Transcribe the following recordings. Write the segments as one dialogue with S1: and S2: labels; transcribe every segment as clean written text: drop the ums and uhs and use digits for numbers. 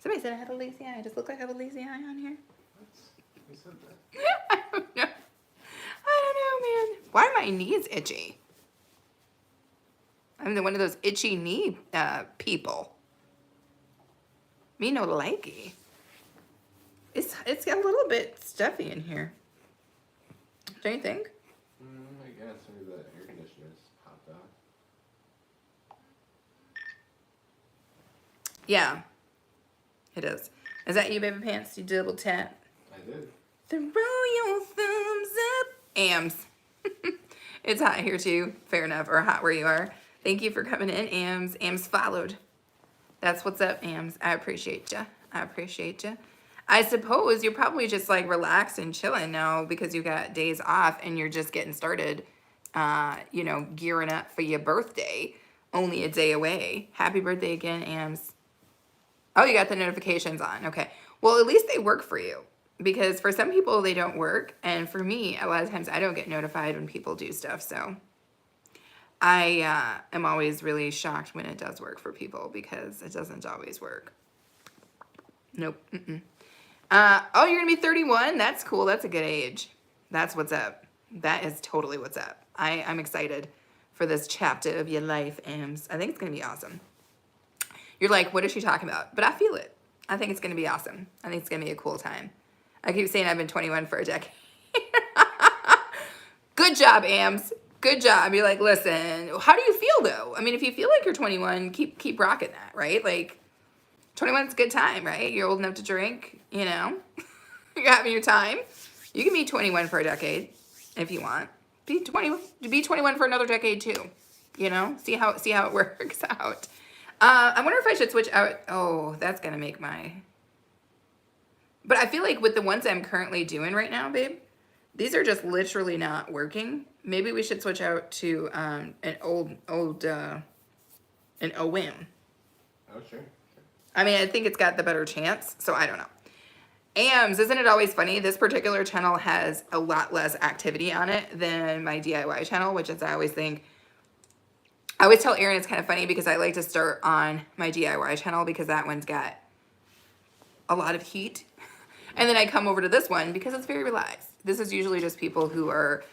S1: Somebody said I had a lazy eye. I just look like I have a lazy eye on here.
S2: Who said that?
S1: I don't know. I don't know, man. Why are my knees itchy? I'm one of those itchy knee people. Me no likey. It's got a little bit stuffy in here. Don't you think?
S2: I guess maybe the air conditioner's popped off.
S1: Yeah, it is. Is that you, baby pants? You double tap.
S2: I did.
S1: Throw your thumbs up. Ams. It's hot here too. Fair enough. Or hot where you are. Thank you for coming in, Ams. Ams followed. That's what's up, Ams. I appreciate you. I appreciate you. I suppose you're probably just like relaxed and chilling now because you got days off and you're just getting started, you know, gearing up for your birthday. Only a day away. Happy birthday again, Ams. Oh, you got the notifications on. Okay. Well, at least they work for you because for some people they don't work. And for me, a lot of times I don't get notified when people do stuff. So I am always really shocked when it does work for people because it doesn't always work. Nope. Oh, you're going to be 31? That's cool. That's a good age. That's what's up. That is totally what's up. I'm excited for this chapter of your life, Ams. I think it's going to be awesome. You're like, what is she talking about? But I feel it. I think it's going to be awesome. I think it's going to be a cool time. I keep saying I've been 21 for a decade. Good job, Ams. Good job. You're like, listen, how do you feel though? I mean, if you feel like you're 21, keep rocking that, right? Like 21 is a good time, right? You're old enough to drink, you know, you're having your time. You can be 21 for a decade if you want. Be 21 for another decade too. You know, see how it works out. I wonder if I should switch out. Oh, that's gonna make my. But I feel like with the ones I'm currently doing right now, babe, these are just literally not working. Maybe we should switch out to an OWM.
S2: Oh, sure.
S1: I mean, I think it's got the better chance, so I don't know. Ams, isn't it always funny? This particular channel has a lot less activity on it than my DIY channel, which is I always think. I always tell Erin it's kind of funny because I like to start on my DIY channel because that one's got a lot of heat. And then I come over to this one because it's very relaxed. This is usually just people who are,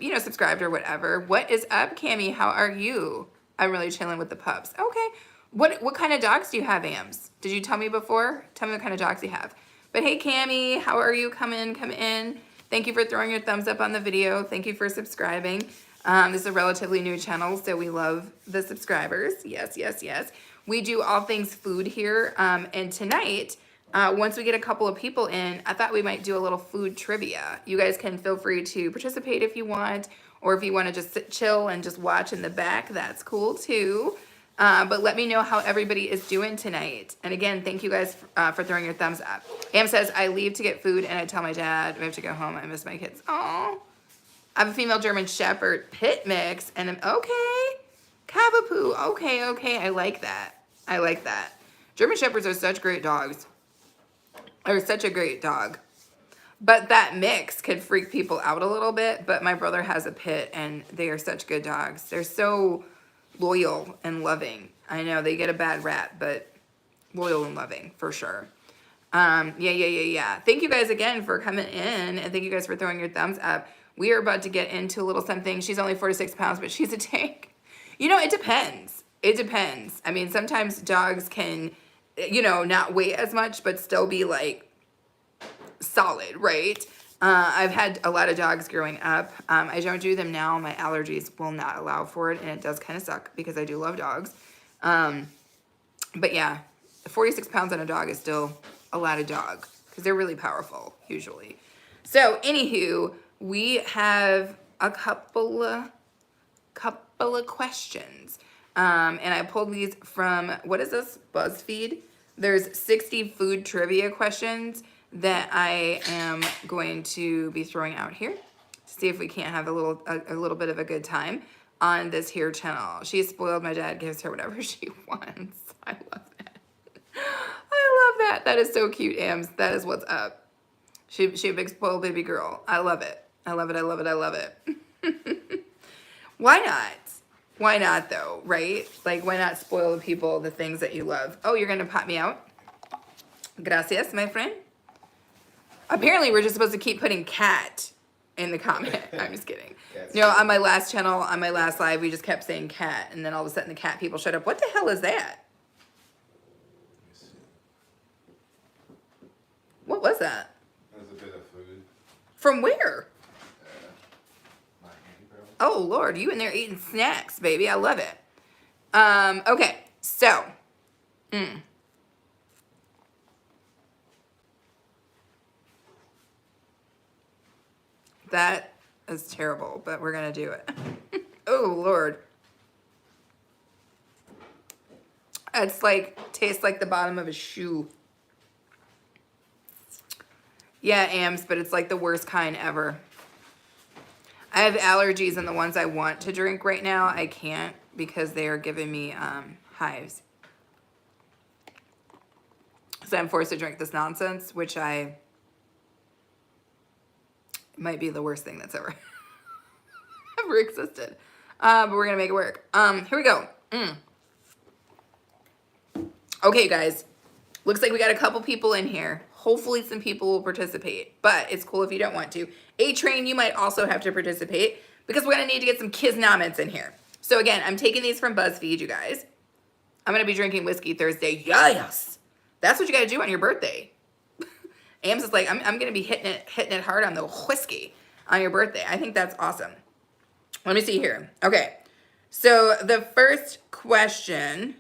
S1: you know, subscribed or whatever. What is up, Cammie? How are you? I'm really chilling with the pups. Okay. What kind of dogs do you have, Ams? Did you tell me before? Tell me what kind of dogs you have. But hey, Cammie, how are you? Come in. Thank you for throwing your thumbs up on the video. Thank you for subscribing. This is a relatively new channel, so we love the subscribers. Yes. We do all things food here. And tonight, once we get a couple of people in, I thought we might do a little food trivia. You guys can feel free to participate if you want, or if you want to just sit chill and just watch in the back, that's cool too. But let me know how everybody is doing tonight. And again, thank you guys for throwing your thumbs up. Am says, I leave to get food and I tell my dad I have to go home. I miss my kids. Oh, I have a female German Shepherd pit mix and okay. Cavapoo. Okay. I like that. German Shepherds are such great dogs. They're such a great dog. But that mix could freak people out a little bit. But my brother has a pit and they are such good dogs. They're so loyal and loving. I know they get a bad rap, but loyal and loving for sure. Yeah. Thank you guys again for coming in, and thank you guys for throwing your thumbs up. We are about to get into a little something. She's only 46 pounds, but she's a tank. You know, it depends. I mean, sometimes dogs can, you know, not weigh as much, but still be like solid, right? I've had a lot of dogs growing up. I don't do them now. My allergies will not allow for it, and it does kind of suck because I do love dogs. But yeah, 46 pounds on a dog is still a lot of dog because they're really powerful usually. So anywho, we have a couple of questions. And I pulled these from, what is this? BuzzFeed. There's 60 food trivia questions that I am going to be throwing out here to see if we can't have a little bit of a good time on this here channel. She's spoiled. My dad gives her whatever she wants. I love that. I love that. That is so cute, Ams. That is what's up. She a big spoiled baby girl. I love it. I love it. Why not? Why not though, right? Like, why not spoil the people the things that you love? Oh, you're gonna pop me out? Gracias, my friend. Apparently, we're just supposed to keep putting cat in the comment. I'm just kidding.
S2: Yeah,
S1: On my last channel, on my last live, we just kept saying cat, and then all of a sudden the cat people showed up. What the hell is that? What was that?
S2: There's a bit of food.
S1: From where?
S2: My hand, bro.
S1: Oh, Lord, you in there eating snacks, baby. I love it. Okay, so. That is terrible, but we're going to do it. Oh, Lord. It's like, tastes like the bottom of a shoe. Yeah, Ams, but it's like the worst kind ever. I have allergies, and the ones I want to drink right now, I can't because they are giving me hives. So I'm forced to drink this nonsense, which might be the worst thing that's ever existed. But we're gonna make it work. Here we go. Okay, guys. Looks like we got a couple people in here. Hopefully some people will participate, but it's cool if you don't want to. A-Train, you might also have to participate because we're gonna need to get some Kisnamits in here. So again, I'm taking these from BuzzFeed, you guys. I'm gonna be drinking Whiskey Thursday. Yes! That's what you gotta do on your birthday. Ams is like, I'm gonna be hitting it hard on the whiskey on your birthday. I think that's awesome. Let me see here. Okay, so the first question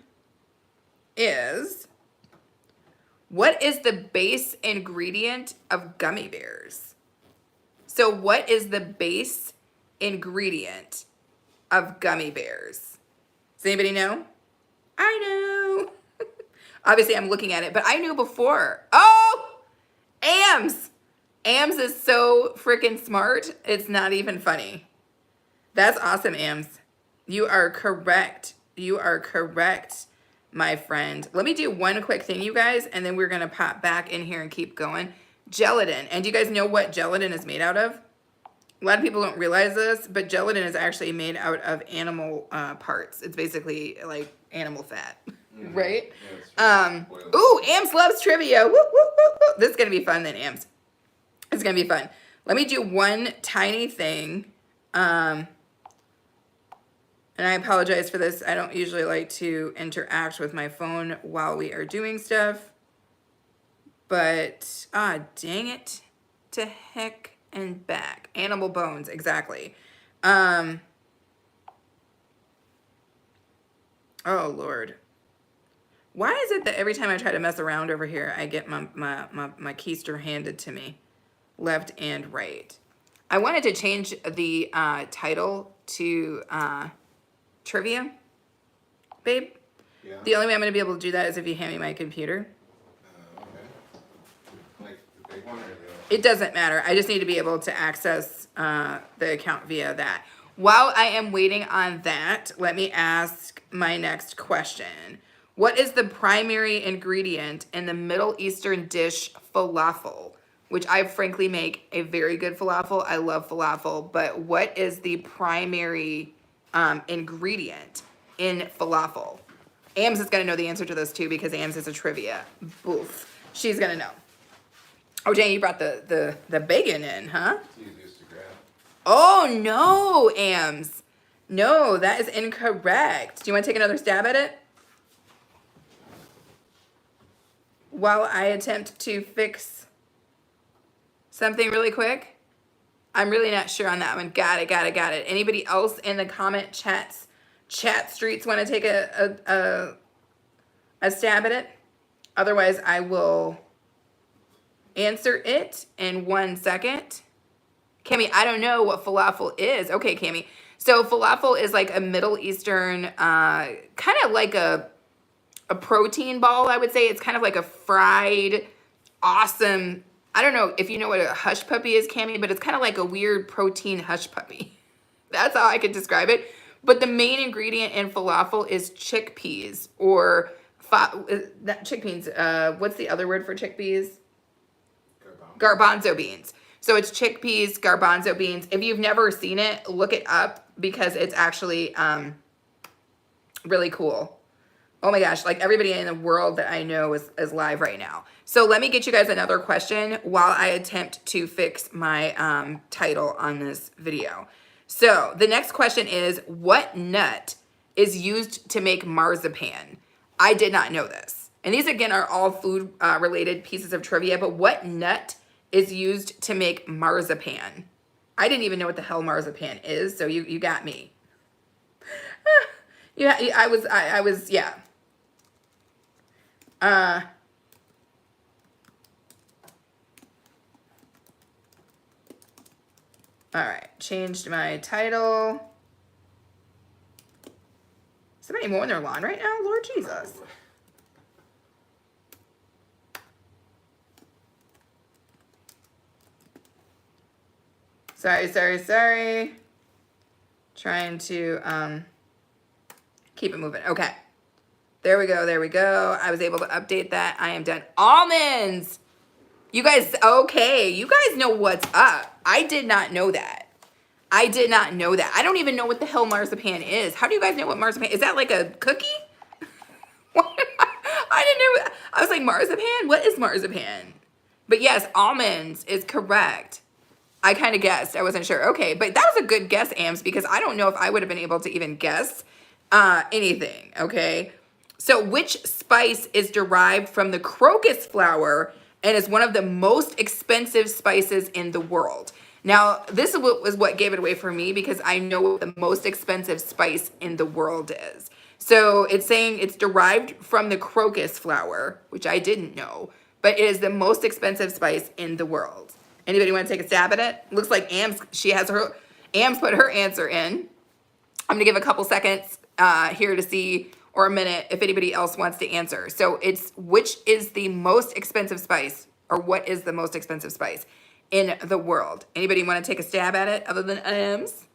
S1: is, what is the base ingredient of gummy bears? So what is the base ingredient of gummy bears? Does anybody know? I know. Obviously, I'm looking at it, but I knew before. Oh, Ams. Ams is so freaking smart. It's not even funny. That's awesome, Ams. You are correct. You are correct, my friend. Let me do one quick thing, you guys, and then we're going to pop back in here and keep going. Gelatin. And do you guys know what gelatin is made out of? A lot of people don't realize this, but gelatin is actually made out of animal parts. It's basically like animal fat, right?
S2: Yeah,
S1: Ooh, Ams loves trivia. Woo, woo, woo, woo. This is going to be fun then, Ams. It's going to be fun. Let me do one tiny thing. And I apologize for this. I don't usually like to interact with my phone while we are doing stuff. But, dang it. To heck and back. Animal bones, exactly. Oh, Lord. Why is it that every time I try to mess around over here, I get my keister handed to me, left and right? I wanted to change the title to trivia, babe.
S2: Yeah.
S1: The only way I'm going to be able to do that is if you hand me my computer.
S2: Okay. Like the big one or the other?
S1: It doesn't matter. I just need to be able to access the account via that. While I am waiting on that, let me ask my next question. What is the primary ingredient in the Middle Eastern dish falafel? Which I frankly make a very good falafel. I love falafel. But what is the primary ingredient in falafel? Ams is going to know the answer to those two because Ams is a trivia. Boof. She's going to know. Oh, Jane, you brought the bacon in, huh?
S2: It's easiest to grab.
S1: Oh, no, Ams. No, that is incorrect. Do you want to take another stab at it? While I attempt to fix something really quick? I'm really not sure on that one. Got it. Anybody else in the comment chat streets want to take a stab at it? Otherwise, I will answer it in 1 second. Cami, I don't know what falafel is. Okay, Cami. So falafel is like a Middle Eastern, kind of like a protein ball, I would say. It's kind of like a fried, awesome, I don't know if you know what a hush puppy is, Cami, but it's kind of like a weird protein hush puppy. That's how I could describe it. But the main ingredient in falafel is chickpeas or not chickpeas. What's the other word for chickpeas? Garbanzo beans. So it's chickpeas, garbanzo beans. If you've never seen it, look it up because it's actually really cool. Oh my gosh, like everybody in the world that I know is live right now. So let me get you guys another question while I attempt to fix my title on this video. So the next question is, what nut is used to make marzipan? I did not know this. And these again are all food related pieces of trivia, but what nut is used to make marzipan? I didn't even know what the hell marzipan is, so you got me. Yeah, I was, yeah. All right, changed my title. Somebody mowing their lawn right now? Lord Jesus. Sorry. Trying to keep it moving. Okay. There we go. I was able to update that. I am done. Almonds! You guys, okay. You guys know what's up. I did not know that. I don't even know what the hell marzipan is. How do you guys know what marzipan is? That like a cookie? I didn't know. I was like, marzipan? What is marzipan? But yes, almonds is correct. I kind of guessed. I wasn't sure. Okay, but that was a good guess, Ams, because I don't know if I would have been able to even guess anything, okay? So which spice is derived from the crocus flower and is one of the most expensive spices in the world? Now, this was what gave it away for me because I know what the most expensive spice in the world is. So it's saying it's derived from the crocus flower, which I didn't know, but it is the most expensive spice in the world. Anybody want to take a stab at it? Looks like Ams put her answer in. I'm gonna give a couple seconds here to see, or a minute, if anybody else wants to answer. So it's which is the most expensive spice, or what is the most expensive spice in the world? Anybody want to take a stab at it other than Ams?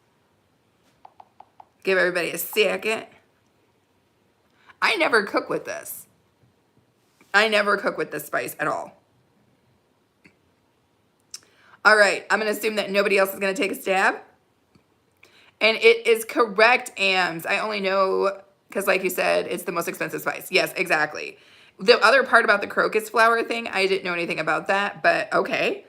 S1: Give everybody a second. I never cook with this. I never cook with this spice at all. All right, I'm gonna assume that nobody else is gonna take a stab. And it is correct, Ams. I only know because, like you said, it's the most expensive spice. Yes, exactly. The other part about the crocus flower thing, I didn't know anything about that, but okay.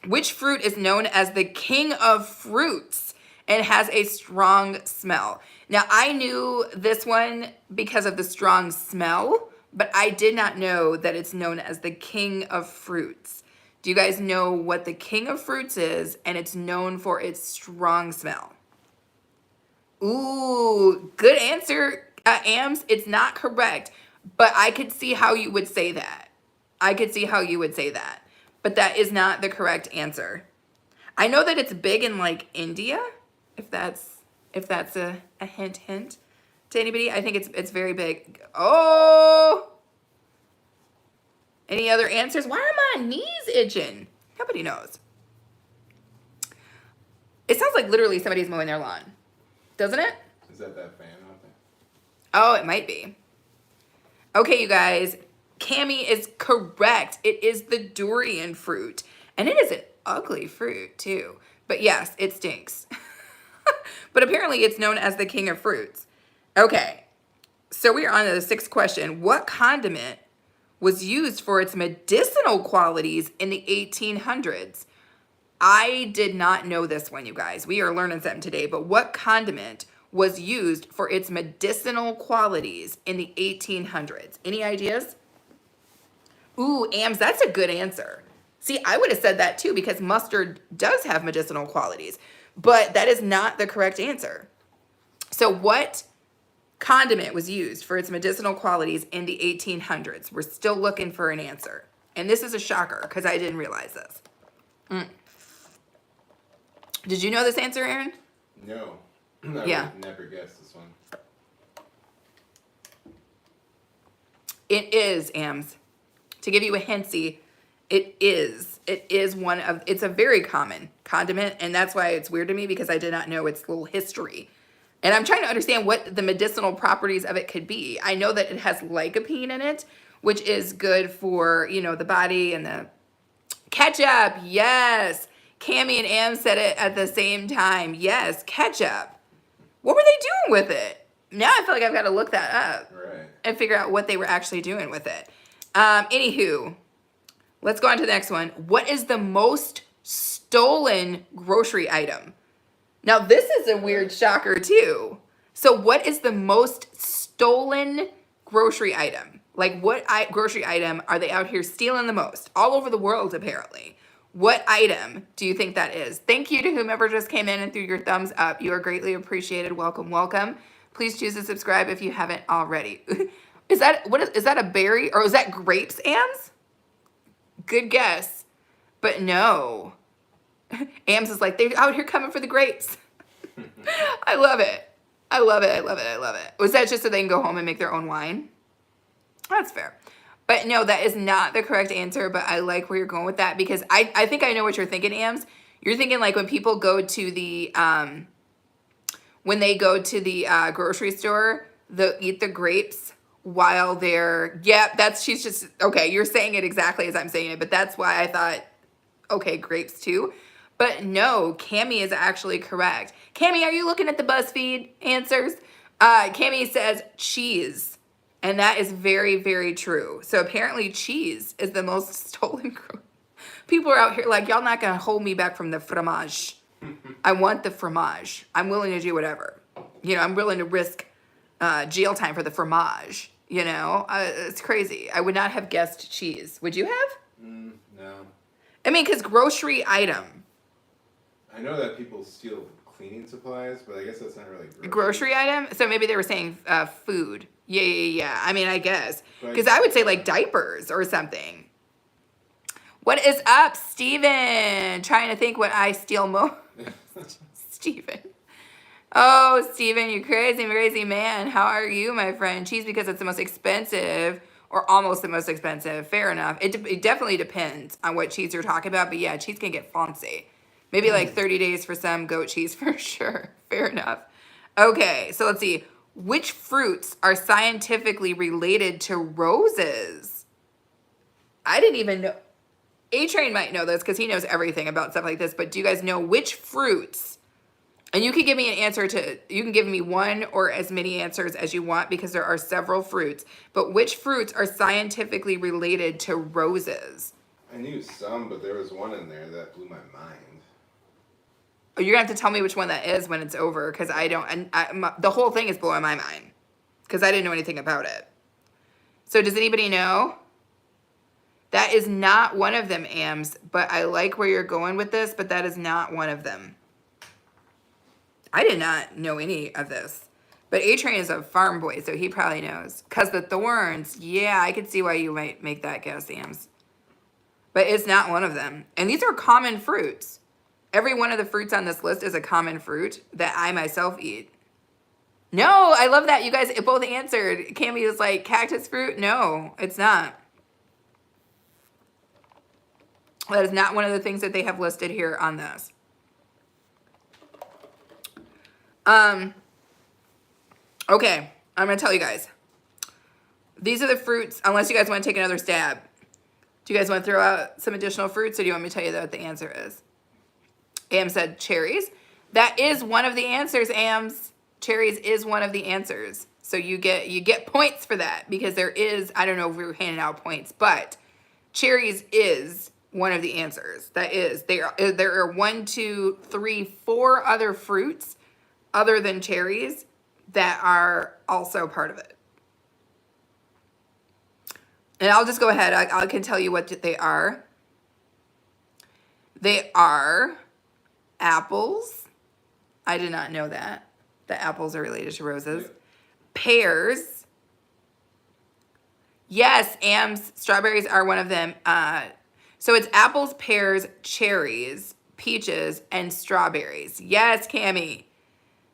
S1: Which fruit is known as the king of fruits and has a strong smell? Now, I knew this one because of the strong smell, but I did not know that it's known as the king of fruits. Do you guys know what the king of fruits is and it's known for its strong smell? Ooh, good answer, Ams. It's not correct, but I could see how you would say that. But that is not the correct answer. I know that it's big in like India, if that's a hint to anybody. I think it's very big. Oh! Any other answers? Why are my knees itching? Nobody knows. It sounds like literally somebody's mowing their lawn. Doesn't it?
S2: Is that fan out there?
S1: Oh, it might be. Okay, you guys. Cami is correct. It is the durian fruit. And it is an ugly fruit, too. But yes, it stinks. But apparently it's known as the king of fruits. Okay. So we are on to the sixth question. What condiment was used for its medicinal qualities in the 1800s? I did not know this one, you guys. We are learning something today. But what condiment was used for its medicinal qualities in the 1800s? Any ideas? Ooh, Ams, that's a good answer. See, I would have said that too because mustard does have medicinal qualities, but that is not the correct answer. So what condiment was used for its medicinal qualities in the 1800s? We're still looking for an answer. And this is a shocker because I didn't realize this. Did you know this answer, Aaron?
S2: No. I would never guess this one.
S1: It is, Ams. To give you a hintsy, it's a very common condiment, and that's why it's weird to me because I did not know its little history. And I'm trying to understand what the medicinal properties of it could be. I know that it has lycopene in it, which is good for, the body and the ketchup. Yes. Cami and Am said it at the same time. Yes, ketchup. What were they doing with it? Now I feel like I've got to look that up
S2: Right.
S1: and figure out what they were actually doing with it. Anywho, let's go on to the next one. What is the most stolen grocery item? Now, this is a weird shocker, too. So, what is the most stolen grocery item? Like, what grocery item are they out here stealing the most? All over the world, apparently. What item do you think that is? Thank you to whomever just came in and threw your thumbs up. You are greatly appreciated. Welcome, welcome. Please choose to subscribe if you haven't already. Is that a berry or is that grapes, Ams? Good guess, but no. Ams is like, they're out here coming for the grapes. I love it. I love it. I love it. I love it. Was that just so they can go home and make their own wine? That's fair. But no, that is not the correct answer, but I like where you're going with that because I think I know what you're thinking, Ams. You're thinking like when people go to the, grocery store, they'll eat the grapes while they're, she's just, okay, you're saying it exactly as I'm saying it, but that's why I thought, okay, grapes too. But no, Cammie is actually correct. Cammie, are you looking at the BuzzFeed answers? Cammie says cheese. And that is very, very true. So apparently cheese is the most stolen. People are out here like, y'all not going to hold me back from the fromage. I want the fromage. I'm willing to do whatever. You know, I'm willing to risk jail time for the fromage. You know, it's crazy. I would not have guessed cheese. Would you have?
S2: No.
S1: I mean, because grocery item.
S2: I know that people steal cleaning supplies, but I guess that's not really
S1: Grocery item? So maybe they were saying food. Yeah. I mean, I guess. Because I would say like diapers or something. What is up, Steven? Trying to think what I steal most. Steven. Oh, Steven, you crazy man. How are you, my friend? Cheese because it's the most expensive or almost the most expensive. Fair enough. It definitely depends on what cheese you're talking about. But yeah, cheese can get fancy. Maybe like 30 days for some goat cheese for sure. Fair enough. Okay, so let's see. Which fruits are scientifically related to roses? I didn't even know. A-Train might know this because he knows everything about stuff like this. But do you guys know which fruits? And you can give me an answer you can give me one or as many answers as you want because there are several fruits. But which fruits are scientifically related to roses?
S2: I knew some, but there was one in there that blew my mind.
S1: You're going to have to tell me which one that is when it's over because I don't, the whole thing is blowing my mind because I didn't know anything about it. So does anybody know? That is not one of them, Ams, but I like where you're going with this, but that is not one of them. I did not know any of this, but A-Train is a farm boy, so he probably knows. Because the thorns, yeah, I could see why you might make that guess, Ams. But it's not one of them. And these are common fruits. Every one of the fruits on this list is a common fruit that I myself eat. No, I love that. You guys both answered. Cammie was like, cactus fruit? No, it's not. That is not one of the things that they have listed here on this. Okay, I'm going to tell you guys. These are the fruits, unless you guys want to take another stab. Do you guys want to throw out some additional fruits, or do you want me to tell you what the answer is? Am said cherries. That is one of the answers, Ams. Cherries is one of the answers. So you get points for that because there is, I don't know if we were handing out points, but cherries is one of the answers. That is, there are 1, 2, 3, 4 other fruits other than cherries that are also part of it. And I'll just go ahead. I can tell you what they are. They are apples. I did not know that. The apples are related to roses. Pears. Yes, Ams. Strawberries are one of them. So it's apples, pears, cherries, peaches, and strawberries. Yes, Cammie.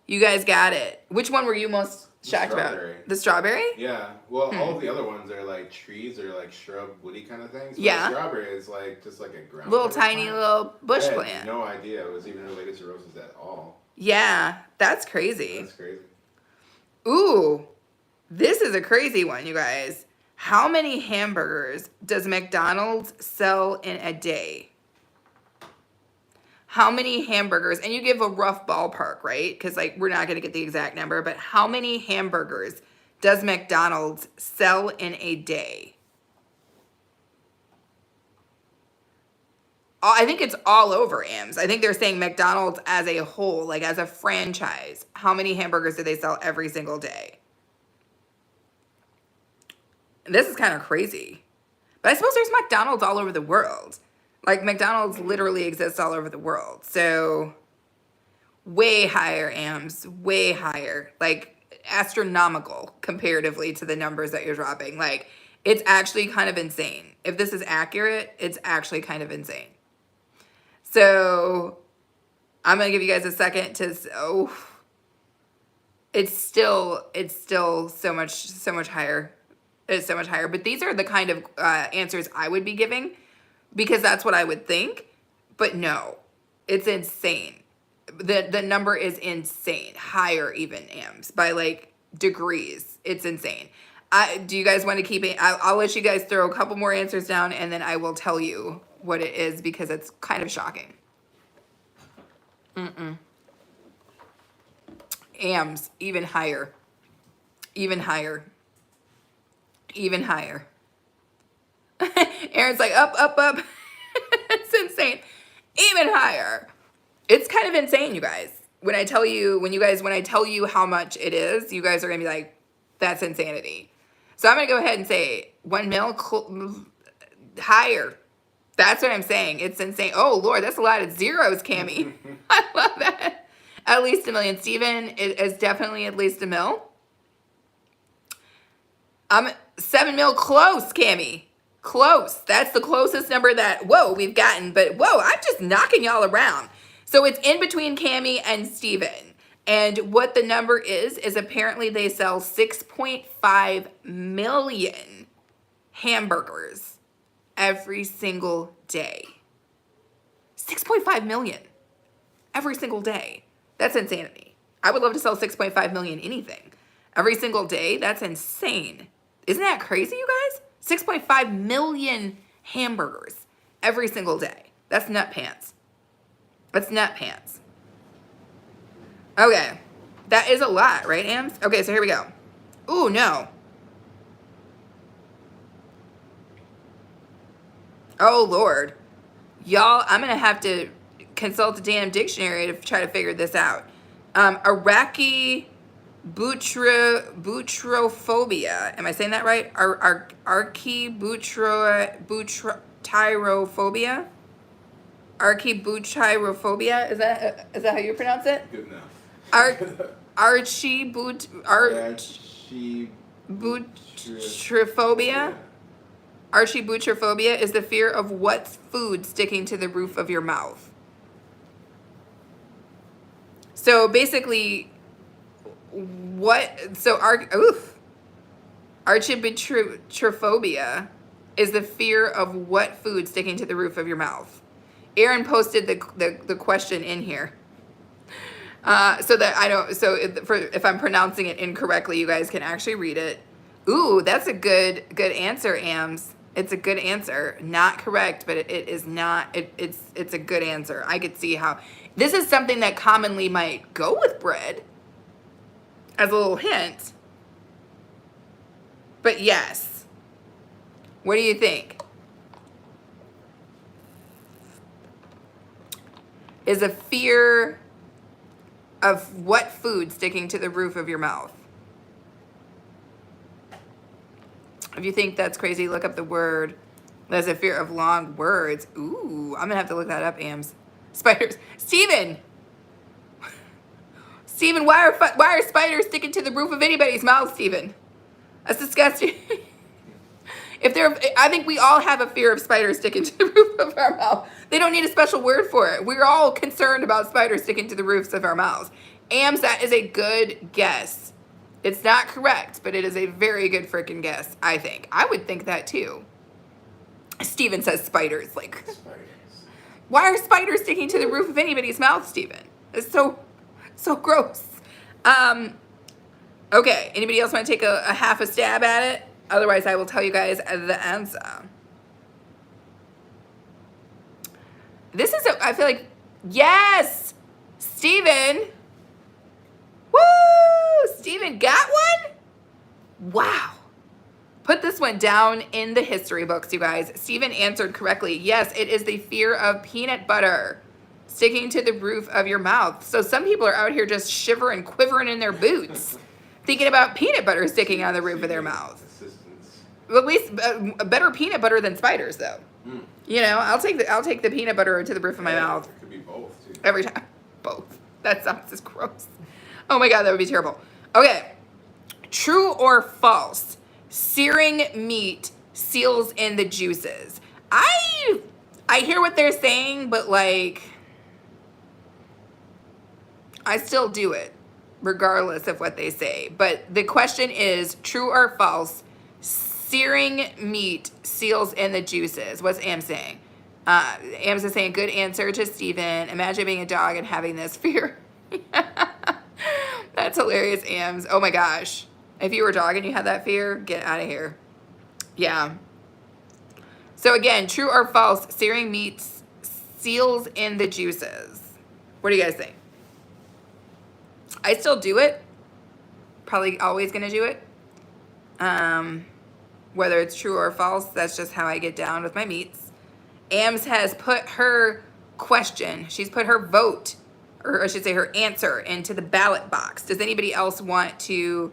S1: You guys got it. Which one were you most shocked about? The strawberry?
S2: Yeah. Well, all of the other ones are like trees or like shrub, woody kind of things. But
S1: yeah.
S2: The strawberry is like just like a ground.
S1: Little tiny
S2: plant.
S1: Little bush
S2: I had
S1: plant.
S2: No idea it was even related to roses at all.
S1: Yeah, that's crazy.
S2: That's crazy.
S1: Ooh, this is a crazy one, you guys. How many hamburgers does McDonald's sell in a day? how many hamburgers, and you give a rough ballpark, right? Because like we're not going to get the exact number, but how many hamburgers does McDonald's sell in a day? I think it's all over AMS. I think they're saying McDonald's as a whole, like as a franchise, how many hamburgers do they sell every single day? This is kind of crazy. But I suppose there's McDonald's all over the world. Like McDonald's literally exists all over the world. So way higher, AMS, way higher. Like astronomical comparatively to the numbers that you're dropping. Like it's actually kind of insane. If this is accurate, it's actually kind of insane. So I'm gonna give you guys a second to. Oh, it's still so much higher. It's so much higher. But these are the kind of answers I would be giving because that's what I would think. But no, it's insane. The number is insane. Higher even, AMS, by like degrees. It's insane. Do you guys want to keep it? I'll let you guys throw a couple more answers down and then I will tell you what it is because it's kind of shocking. AMS, even higher. Even higher. Even higher. Aaron's like, up. It's insane. Even higher. It's kind of insane, you guys. When I tell you how much it is, you guys are going to be like, that's insanity. So I'm going to go ahead and say 1 mil higher. That's what I'm saying. It's insane. Oh, Lord, that's a lot of zeros, Cammie. I love that. At least $1 million. Steven is definitely at least $1 million. 7 mil close, Cammie. Close. That's the closest number that, we've gotten. But, I'm just knocking y'all around. So it's in between Cammie and Steven. And what the number is apparently they sell 6.5 million hamburgers every single day. 6.5 million every single day. That's insanity. I would love to sell 6.5 million anything every single day. That's insane. Isn't that crazy, you guys? 6.5 million hamburgers every single day. That's nut pants. That's nut pants. Okay. That is a lot, right, AMS? Okay, so here we go. Ooh, no. Oh, Lord. Y'all, I'm going to have to consult the damn dictionary to try to figure this out. Arachnobutyrophobia. Am I saying that right? Archaebutyrophobia? Archaebutyrophobia? Is that how you pronounce it?
S2: Good enough.
S1: Archaebutyrophobia? Archaebutyrophobia is the fear of what's food sticking to the roof of your mouth. So basically, archaebutyrophobia is the fear of what food sticking to the roof of your mouth. Aaron posted the question in here. So that I don't, so if I'm pronouncing it incorrectly, you guys can actually read it. Ooh, that's a good answer, AMS. It's a good answer. Not correct, but it is not, it's a good answer. I could see how, this is something that commonly might go with bread, as a little hint. But yes. What do you think? Is a fear of what food sticking to the roof of your mouth? If you think that's crazy, look up the word. There's a fear of long words. Ooh, I'm gonna have to look that up, AMS. Spiders. Steven, why are spiders sticking to the roof of anybody's mouth, Steven? That's disgusting. I think we all have a fear of spiders sticking to the roof of our mouth. They don't need a special word for it. We're all concerned about spiders sticking to the roofs of our mouths. AMS, that is a good guess. It's not correct, but it is a very good freaking guess, I think. I would think that too. Steven says spiders. Like,
S2: Spiders.
S1: why are spiders sticking to the roof of anybody's mouth, Steven? It's so gross. Okay, anybody else want to take a half a stab at it? Otherwise, I will tell you guys the answer. This is, I feel like Yes! Steven! Woo! Steven got one? Wow. Put this one down in the history books, you guys. Steven answered correctly. Yes, it is the fear of peanut butter sticking to the roof of your mouth. So some people are out here just shivering, quivering in their boots, thinking about peanut butter sticking on the roof of their mouth.
S2: Assistance.
S1: Well, at least better peanut butter than spiders, though.
S2: Mm.
S1: You know, I'll take the peanut butter to the roof of my mouth
S2: It could be both, too.
S1: every time. Both. That sounds just gross. Oh my God, that would be terrible. Okay. True or false? Searing meat seals in the juices. I hear what they're saying, but like, I still do it regardless of what they say. But the question is true or false? Searing meat seals in the juices. What's Am saying? Am's is saying good answer to Steven. Imagine being a dog and having this fear. That's hilarious, Ams. Oh my gosh. If you were a dog and you had that fear, get out of here. Yeah. So again, true or false, searing meat seals in the juices. What do you guys think? I still do it. Probably always going to do it. Whether it's true or false, that's just how I get down with my meats. Ams has put her question, she's put her vote, or I should say her answer, into the ballot box. Does anybody else want to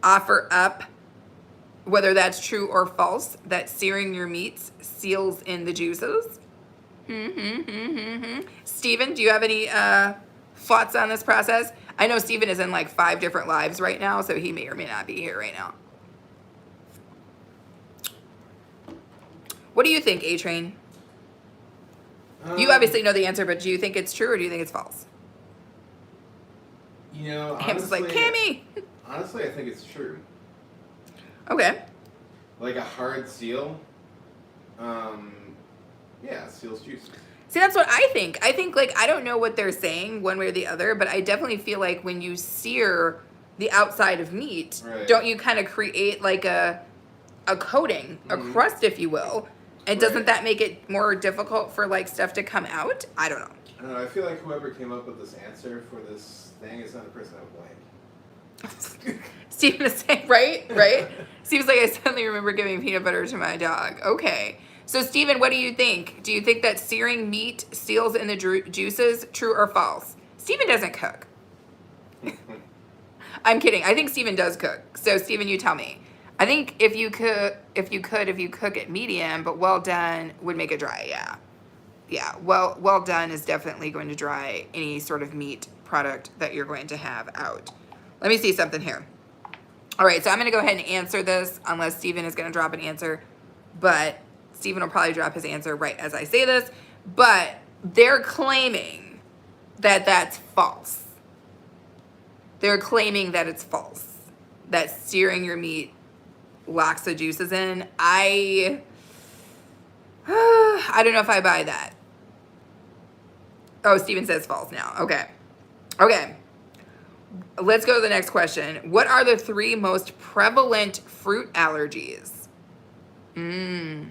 S1: offer up whether that's true or false, that searing your meats seals in the juices? Steven, do you have any thoughts on this process? I know Steven is in like 5 different lives right now, so he may or may not be here right now. What do you think, A-Train? You obviously know the answer, but do you think it's true or do you think it's false?
S2: You know,
S1: Ham's like, Cammy!
S2: Honestly, I think it's true.
S1: Okay.
S2: Like a hard seal, yeah, seals juices.
S1: See, that's what I think. I think, like, I don't know what they're saying one way or the other, but I definitely feel like when you sear the outside of meat,
S2: Right.
S1: don't you kind of create like a coating, a crust, if you will? And doesn't
S2: Right.
S1: that make it more difficult for like stuff to come out? I don't know.
S2: I don't know, I feel like whoever came up with this answer for this thing is not a person I would like.
S1: Steven is saying, right? Seems like I suddenly remember giving peanut butter to my dog. Okay. So, Steven, what do you think? Do you think that searing meat seals in the juices? True or false? Steven doesn't cook. I'm kidding. I think Steven does cook. So, Steven, you tell me. I think if you cook it medium, but well done would make it dry. Yeah. Well done is definitely going to dry any sort of meat product that you're going to have out. Let me see something here. All right, so I'm going to go ahead and answer this unless Steven is going to drop an answer. But Steven will probably drop his answer right as I say this. But they're claiming that that's false. They're claiming that it's false. That searing your meat locks the juices in. I don't know if I buy that. Oh, Steven says false now. Okay. Let's go to the next question. What are the 3 most prevalent fruit allergies? Now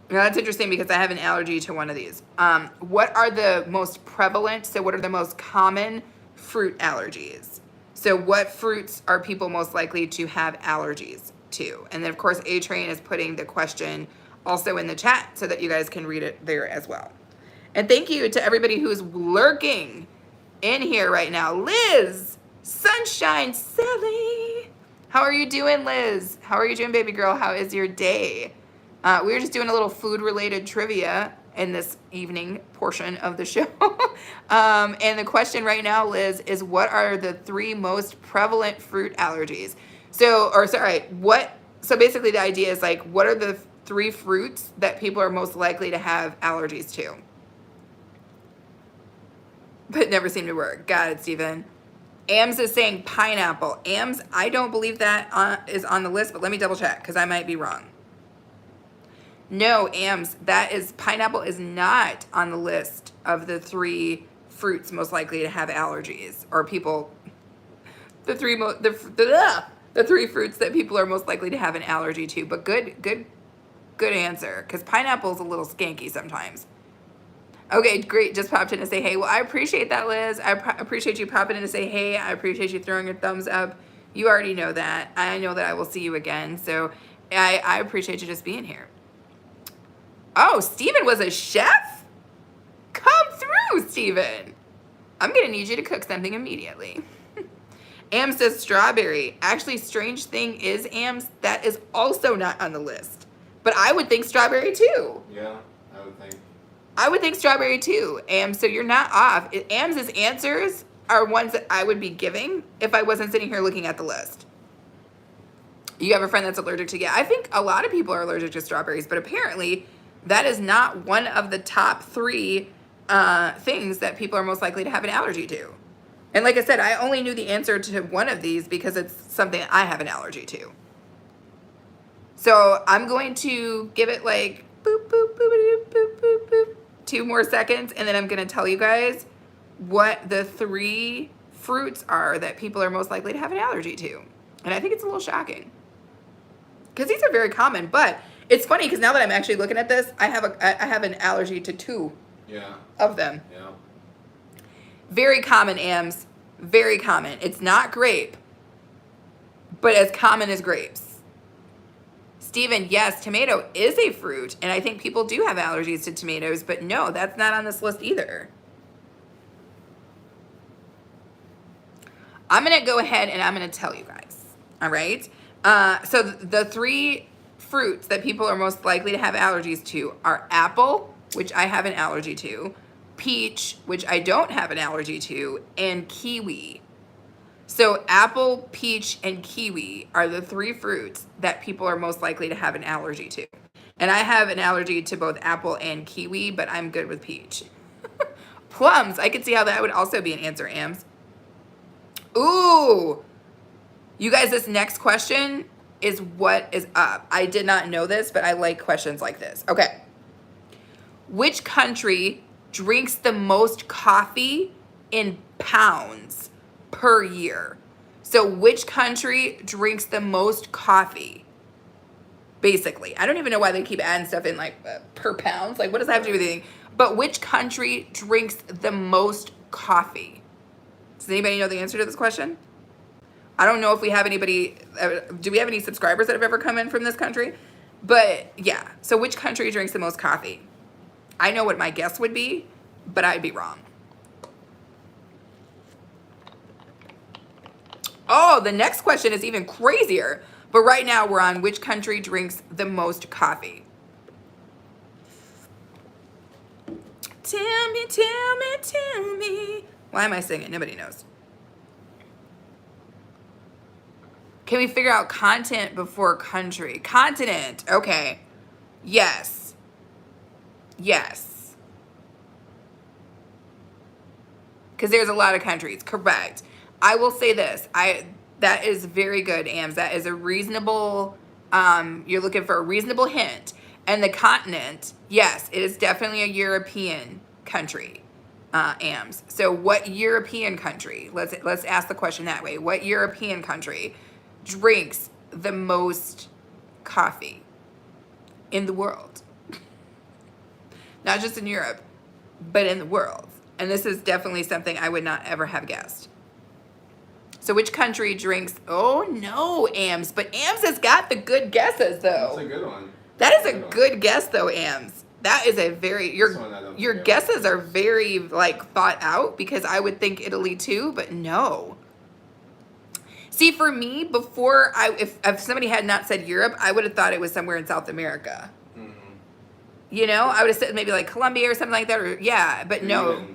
S1: that's interesting because I have an allergy to one of these. What are the most prevalent? So what are the most common fruit allergies? So what fruits are people most likely to have allergies to? And then of course, A-Train is putting the question also in the chat so that you guys can read it there as well. And thank you to everybody who is lurking in here right now. Liz, Sunshine, Sally. How are you doing, Liz? How are you doing, baby girl? How is your day? We were just doing a little food-related trivia in this evening portion of the show. And the question right now, Liz, is what are the 3 most prevalent fruit allergies? So basically the idea is like, what are the 3 fruits that people are most likely to have allergies to? But never seem to work. Got it, Steven. Ams is saying pineapple. Ams, I don't believe that is on the list, but let me double check because I might be wrong. No, Ams, pineapple is not on the list of the 3 fruits most likely to have allergies, or people, the 3 fruits that people are most likely to have an allergy to. But good answer, because pineapple is a little skanky sometimes. Okay, great. Just popped in to say hey. Well, I appreciate that, Liz. I appreciate you popping in to say hey. I appreciate you throwing your thumbs up. You already know that. I know that I will see you again. So I appreciate you just being here. Oh, Steven was a chef? Come through, Steven. I'm going to need you to cook something immediately. Am says strawberry. Actually, strange thing is, Ams, that is also not on the list. But I would think strawberry too.
S2: Yeah, I would think.
S1: I would think strawberry too. Am, so you're not off. Am's answers are ones that I would be giving if I wasn't sitting here looking at the list. You have a friend that's allergic to, yeah, I think a lot of people are allergic to strawberries, but apparently that is not one of the top 3 things that people are most likely to have an allergy to. And like I said, I only knew the answer to one of these because it's something I have an allergy to. So I'm going to give it like boop, boop, boop, boop, boop, boop, boop, 2 more seconds, and then I'm going to tell you guys what the 3 fruits are that people are most likely to have an allergy to. And I think it's a little shocking because these are very common, but it's funny because now that I'm actually looking at this, I have an allergy to 2 of them.
S2: Yeah.
S1: Very common, Ams. Very common. It's not grape, but as common as grapes. Steven, yes, tomato is a fruit, and I think people do have allergies to tomatoes, but no, that's not on this list either. I'm going to go ahead and I'm going to tell you guys. All right? So the 3 fruits that people are most likely to have allergies to are apple, which I have an allergy to, peach, which I don't have an allergy to, and kiwi. So apple, peach, and kiwi are the 3 fruits that people are most likely to have an allergy to. And I have an allergy to both apple and kiwi, but I'm good with peach. Plums, I could see how that would also be an answer, Ams. Ooh, you guys, this next question is what is up. I did not know this, but I like questions like this. Okay. Which country drinks the most coffee in pounds per year? So which country drinks the most coffee? Basically, I don't even know why they keep adding stuff in like per pounds. Like, what does that have to do with anything? But which country drinks the most coffee? Does anybody know the answer to this question? I don't know if we have anybody, do we have any subscribers that have ever come in from this country? But yeah, so which country drinks the most coffee? I know what my guess would be, but I'd be wrong. Oh, the next question is even crazier. But right now we're on which country drinks the most coffee. Tell me, tell me, tell me. Why am I singing? Nobody knows. Can we figure out continent before country? Continent. Okay. Yes. Yes. Because there's a lot of countries. Correct. I will say this. That is very good, Ams. That is a reasonable, you're looking for a reasonable hint. And the continent, yes, it is definitely a European country, Ams. So what European country, let's ask the question that way. What European country drinks the most coffee in the world? Not just in Europe, but in the world. And this is definitely something I would not ever have guessed. So which country drinks, oh no, Ams, but Ams has got the good guesses though.
S2: That's a good one.
S1: That is a good guess though, Ams. That is a very, your guesses are very like thought out because I would think Italy too, but no. See, for me, before if somebody had not said Europe, I would have thought it was somewhere in South America. Mm-hmm. You know, I would have said maybe like Colombia or something like that, or yeah, but no.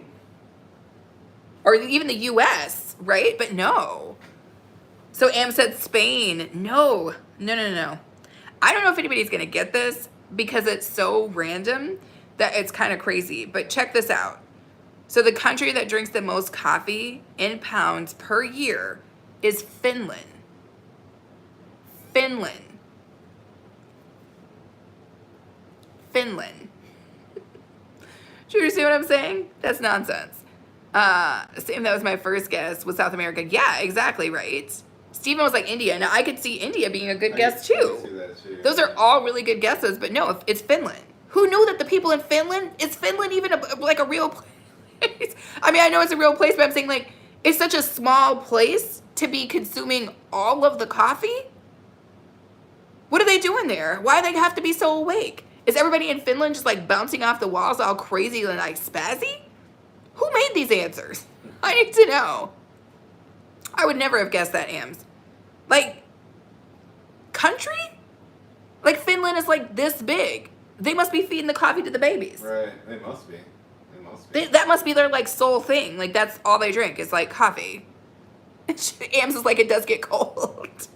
S1: Or even the U.S., right? But no. So Am said Spain. No. I don't know if anybody's going to get this because it's so random that it's kind of crazy. But check this out. So the country that drinks the most coffee in pounds per year is Finland. Finland. Do you see what I'm saying? That's nonsense. Same, that was my first guess, was South America. Yeah, exactly, right? Steven was like India. Now, I could see India being a good guess, too.
S2: I see that too.
S1: Those are all really good guesses, but no, it's Finland. Who knew that the people in Finland, is Finland even like a real place? I mean, I know it's a real place, but I'm saying like, it's such a small place to be consuming all of the coffee. What are they doing there? Why do they have to be so awake? Is everybody in Finland just like bouncing off the walls all crazy and like spazzy? Who made these answers? I need to know. I would never have guessed that, Ams. Like, country? Like, Finland is like this big. They must be feeding the coffee to the babies.
S2: Right, they must be. They must be.
S1: That must be their like sole thing. Like, that's all they drink is like coffee. Ams is like, it does get cold.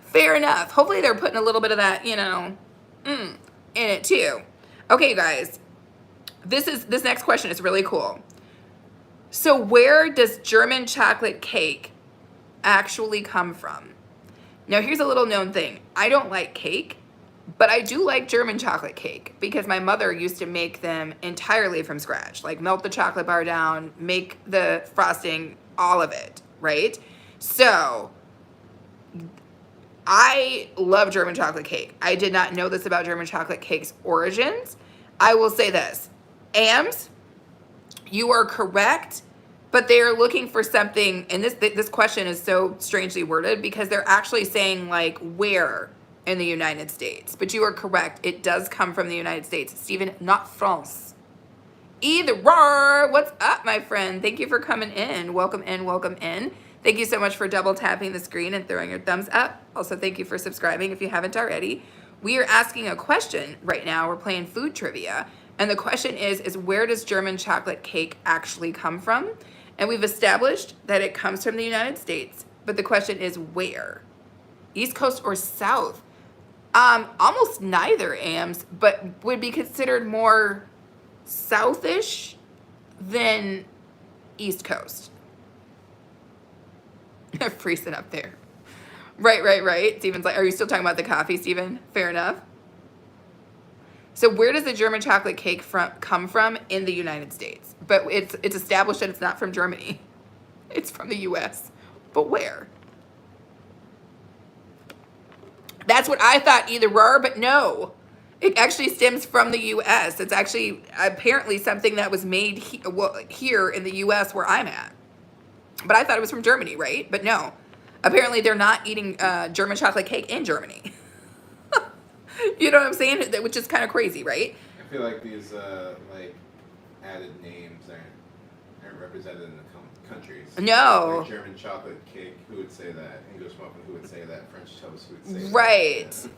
S1: Fair enough. Hopefully they're putting a little bit of that, you know, in it too. Okay, you guys. This next question is really cool. So where does German chocolate cake actually come from? Now here's a little known thing. I don't like cake, but I do like German chocolate cake because my mother used to make them entirely from scratch. Like melt the chocolate bar down, make the frosting, all of it, right? So I love German chocolate cake. I did not know this about German chocolate cake's origins. I will say this. Ams, you are correct, but they are looking for something, and this question is so strangely worded because they're actually saying like where in the United States. But you are correct. It does come from the United States. Stephen, not France. Either or. What's up, my friend? Thank you for coming in. Welcome in, welcome in. Thank you so much for double tapping the screen and throwing your thumbs up. Also, thank you for subscribing if you haven't already. We are asking a question right now. We're playing food trivia. And the question is where does German chocolate cake actually come from? And we've established that it comes from the United States. But the question is where? East Coast or South? Almost neither, Ams, but would be considered more Southish than East Coast. Freezing up there. Right. Steven's like, are you still talking about the coffee, Steven? Fair enough. So where does the German chocolate cake come from in the United States? But it's established that it's not from Germany. It's from the U.S. But where? That's what I thought either were, but no. It actually stems from the U.S. It's actually apparently something that was made here in the U.S. where I'm at. But I thought it was from Germany, right? But no. Apparently they're not eating German chocolate cake in Germany. You know what I'm saying? Which is kind of crazy, right?
S2: I feel like these like added names aren't represented in the countries.
S1: No.
S2: Like German chocolate cake, who would say that? English muffin, who would say that? French toast, who would say that?
S1: Right.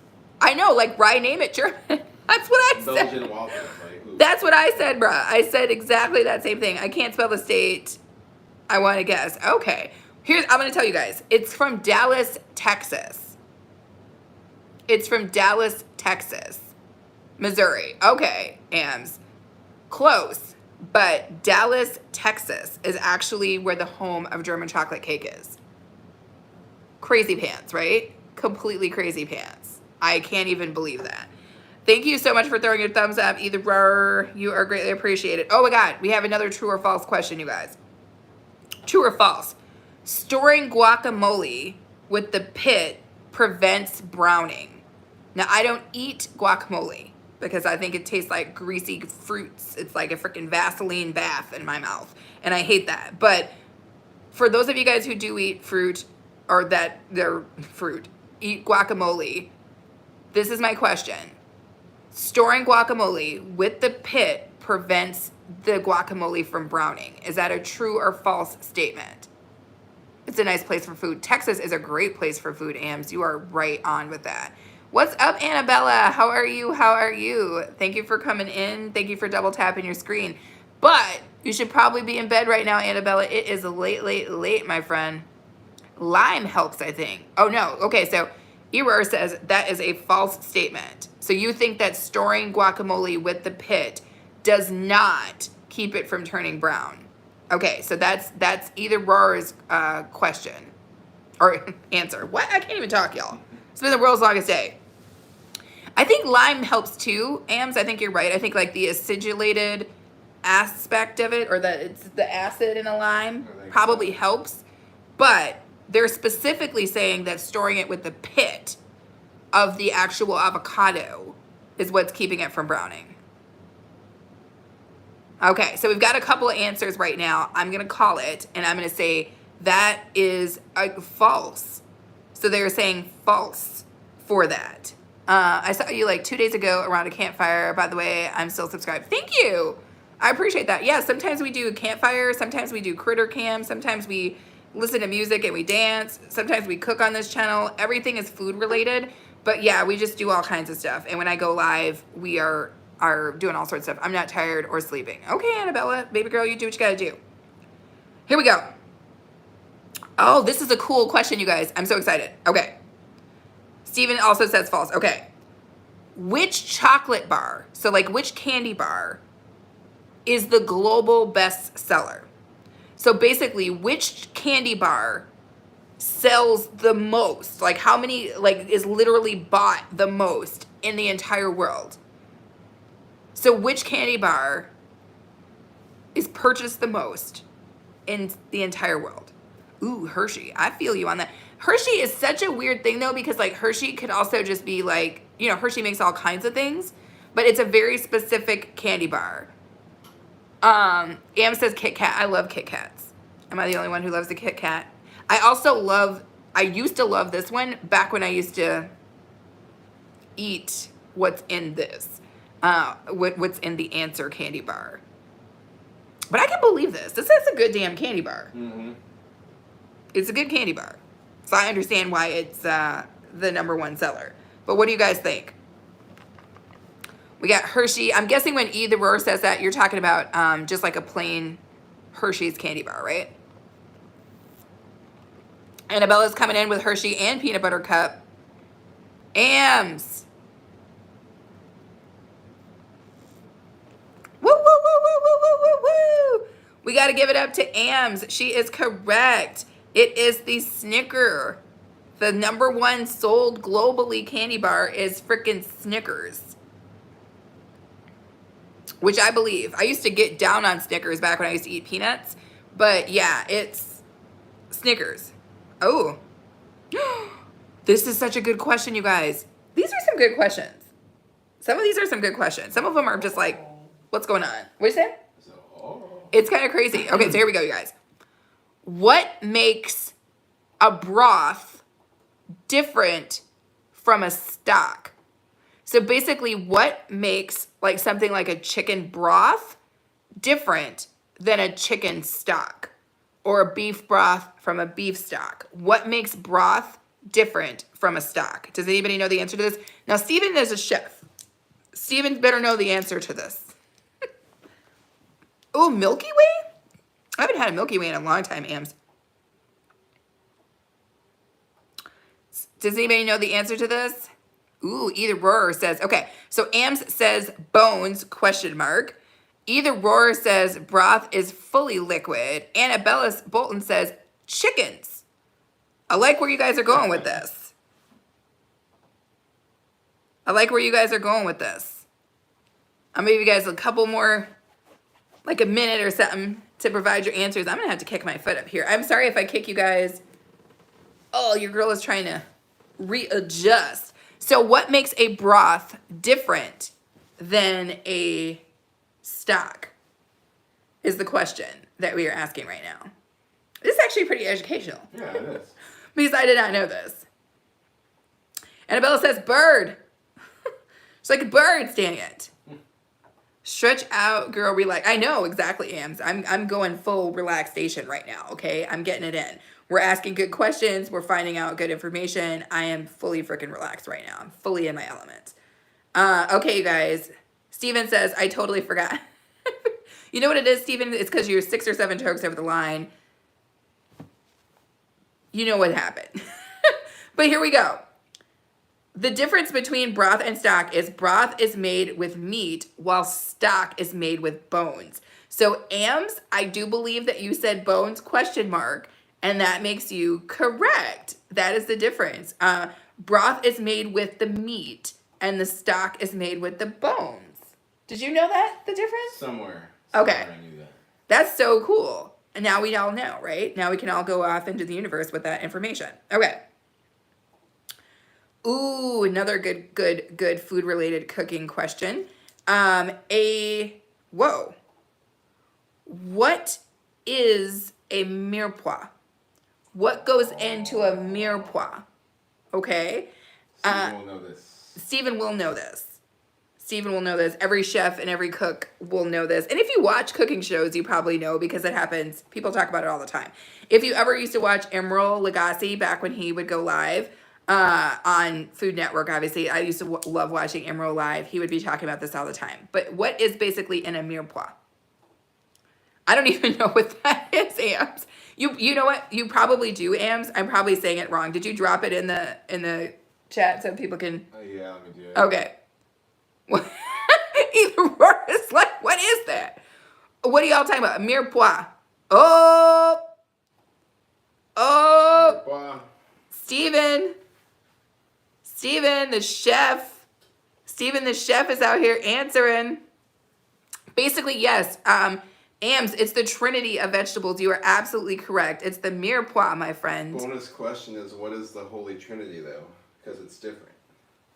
S1: I know, like, why name it German? That's what I said.
S2: Belgian waffles, like who?
S1: That's what I said, bruh. I said exactly that same thing. I can't spell the state. I want to guess. Okay. I'm going to tell you guys. It's from Dallas, Texas. It's from Dallas, Texas. Missouri. Okay, Ams. Close. But Dallas, Texas is actually where the home of German chocolate cake is. Crazy pants, right? Completely crazy pants. I can't even believe that. Thank you so much for throwing your thumbs up. Either or, you are greatly appreciated. Oh my God, we have another true or false question, you guys. True or false? Storing guacamole with the pit prevents browning. Now, I don't eat guacamole because I think it tastes like greasy fruits. It's like a freaking Vaseline bath in my mouth, and I hate that. But for those of you guys who do eat fruit, or that they're fruit, eat guacamole, this is my question. Storing guacamole with the pit prevents the guacamole from browning. Is that a true or false statement? It's a nice place for food. Texas is a great place for food, Ams. You are right on with that. What's up, Annabella? How are you? How are you? Thank you for coming in. Thank you for double tapping your screen. But you should probably be in bed right now, Annabella. It is late, my friend. Lime helps, I think. Oh, no. Okay, so Error says that is a false statement. So you think that storing guacamole with the pit does not keep it from turning brown. Okay, so that's either Roar's question or answer. What? I can't even talk, y'all. It's been the world's longest day. I think lime helps too, Ams. I think you're right. I think like the acidulated aspect of it, or that it's the acid in a lime, probably helps. But they're specifically saying that storing it with the pit of the actual avocado is what's keeping it from browning. Okay, so we've got a couple of answers right now. I'm going to call it, and I'm going to say that is false. So they're saying false for that. I saw you like 2 days ago around a campfire. By the way, I'm still subscribed. Thank you. I appreciate that. Yeah, sometimes we do campfire. Sometimes we do critter cam. Sometimes we listen to music and we dance. Sometimes we cook on this channel. Everything is food related. But yeah, we just do all kinds of stuff. And when I go live, we are doing all sorts of stuff. I'm not tired or sleeping. Okay, Annabella, baby girl, you do what you gotta do. Here we go. Oh, this is a cool question, you guys. I'm so excited. Okay. Steven also says false. Okay. Which chocolate bar, so like which candy bar, is the global best seller? So basically, which candy bar sells the most? Like how many, like is literally bought the most in the entire world? So which candy bar is purchased the most in the entire world? Ooh, Hershey. I feel you on that. Hershey is such a weird thing though, because like Hershey could also just be like, you know, Hershey makes all kinds of things, but it's a very specific candy bar. Am says Kit Kat. I love Kit Kats. Am I the only one who loves the Kit Kat? I used to love this one back when I used to eat what's in this. What's in the answer candy bar. But I can believe this. This is a good damn candy bar.
S2: Mm-hmm.
S1: It's a good candy bar. So I understand why it's the #1 seller. But what do you guys think? We got Hershey. I'm guessing when E the Roar says that, you're talking about just like a plain Hershey's candy bar, right? Annabella's coming in with Hershey and peanut butter cup. Ams. Woo, woo, woo, woo, woo, woo, woo, woo. We got to give it up to Ams. She is correct. It is the Snicker. The #1 sold globally candy bar is freaking Snickers. Which I believe. I used to get down on Snickers back when I used to eat peanuts. But yeah, it's Snickers. Oh. This is such a good question, you guys. These are some good questions. Some of these are some good questions. Some of them are just like, what's going on? What did you say? It's kind of crazy. Okay, so here we go, you guys. What makes a broth different from a stock? So basically, what makes like something like a chicken broth different than a chicken stock, or a beef broth from a beef stock? What makes broth different from a stock? Does anybody know the answer to this? Now, Steven is a chef. Steven better know the answer to this. Oh, Milky Way? I haven't had a Milky Way in a long time, Ams. Does anybody know the answer to this? Ooh, Either Roar says, okay, so Ams says bones, question mark. Either Roar says broth is fully liquid. Annabella Bolton says chickens. I like where you guys are going with this. I like where you guys are going with this. I'm gonna give you guys a couple more, like a minute or something to provide your answers. I'm gonna have to kick my foot up here. I'm sorry if I kick you guys. Oh, your girl is trying to readjust. So what makes a broth different than a stock is the question that we are asking right now. This is actually pretty educational.
S2: Yeah, it is.
S1: Because I did not know this. Annabella says bird. She's like, birds, dang it. Stretch out, girl, relax. I know, exactly, Ams. I'm going full relaxation right now, okay? I'm getting it in. We're asking good questions. We're finding out good information. I am fully freaking relaxed right now. I'm fully in my element. Okay, you guys. Steven says, I totally forgot. You know what it is, Steven? It's because you're 6 or 7 jokes over the line. You know what happened. But here we go. The difference between broth and stock is broth is made with meat while stock is made with bones. So Ams, I do believe that you said bones question mark, and that makes you correct. That is the difference. Broth is made with the meat and the stock is made with the bones. Did you know that, the difference?
S2: Somewhere
S1: Okay.
S2: I knew that.
S1: That's so cool. And now we all know, right? Now we can all go off into the universe with that information. Okay. Ooh, another good food related cooking question. Whoa. What is a mirepoix? What goes into a mirepoix? Okay.
S2: Steven will know this.
S1: Stephen will know this. Stephen will know this. Every chef and every cook will know this. And if you watch cooking shows, you probably know because it happens. People talk about it all the time. If you ever used to watch Emeril Lagasse back when he would go live on Food Network, obviously, I used to love watching Emeril live. He would be talking about this all the time. But what is basically in a mirepoix? I don't even know what that is, Ams. You know what? You probably do, Ams. I'm probably saying it wrong. Did you drop it in the chat so people can?
S2: Yeah, let me do it.
S1: Okay. Either word is like, what is that? What are y'all talking about? Mirepoix. Oh,
S2: Wow.
S1: Steven the chef. Steven the chef is out here answering. Basically, yes. Ams, it's the trinity of vegetables. You are absolutely correct. It's the mirepoix, my friend.
S2: Bonus question is, what is the Holy Trinity, though? Because it's different.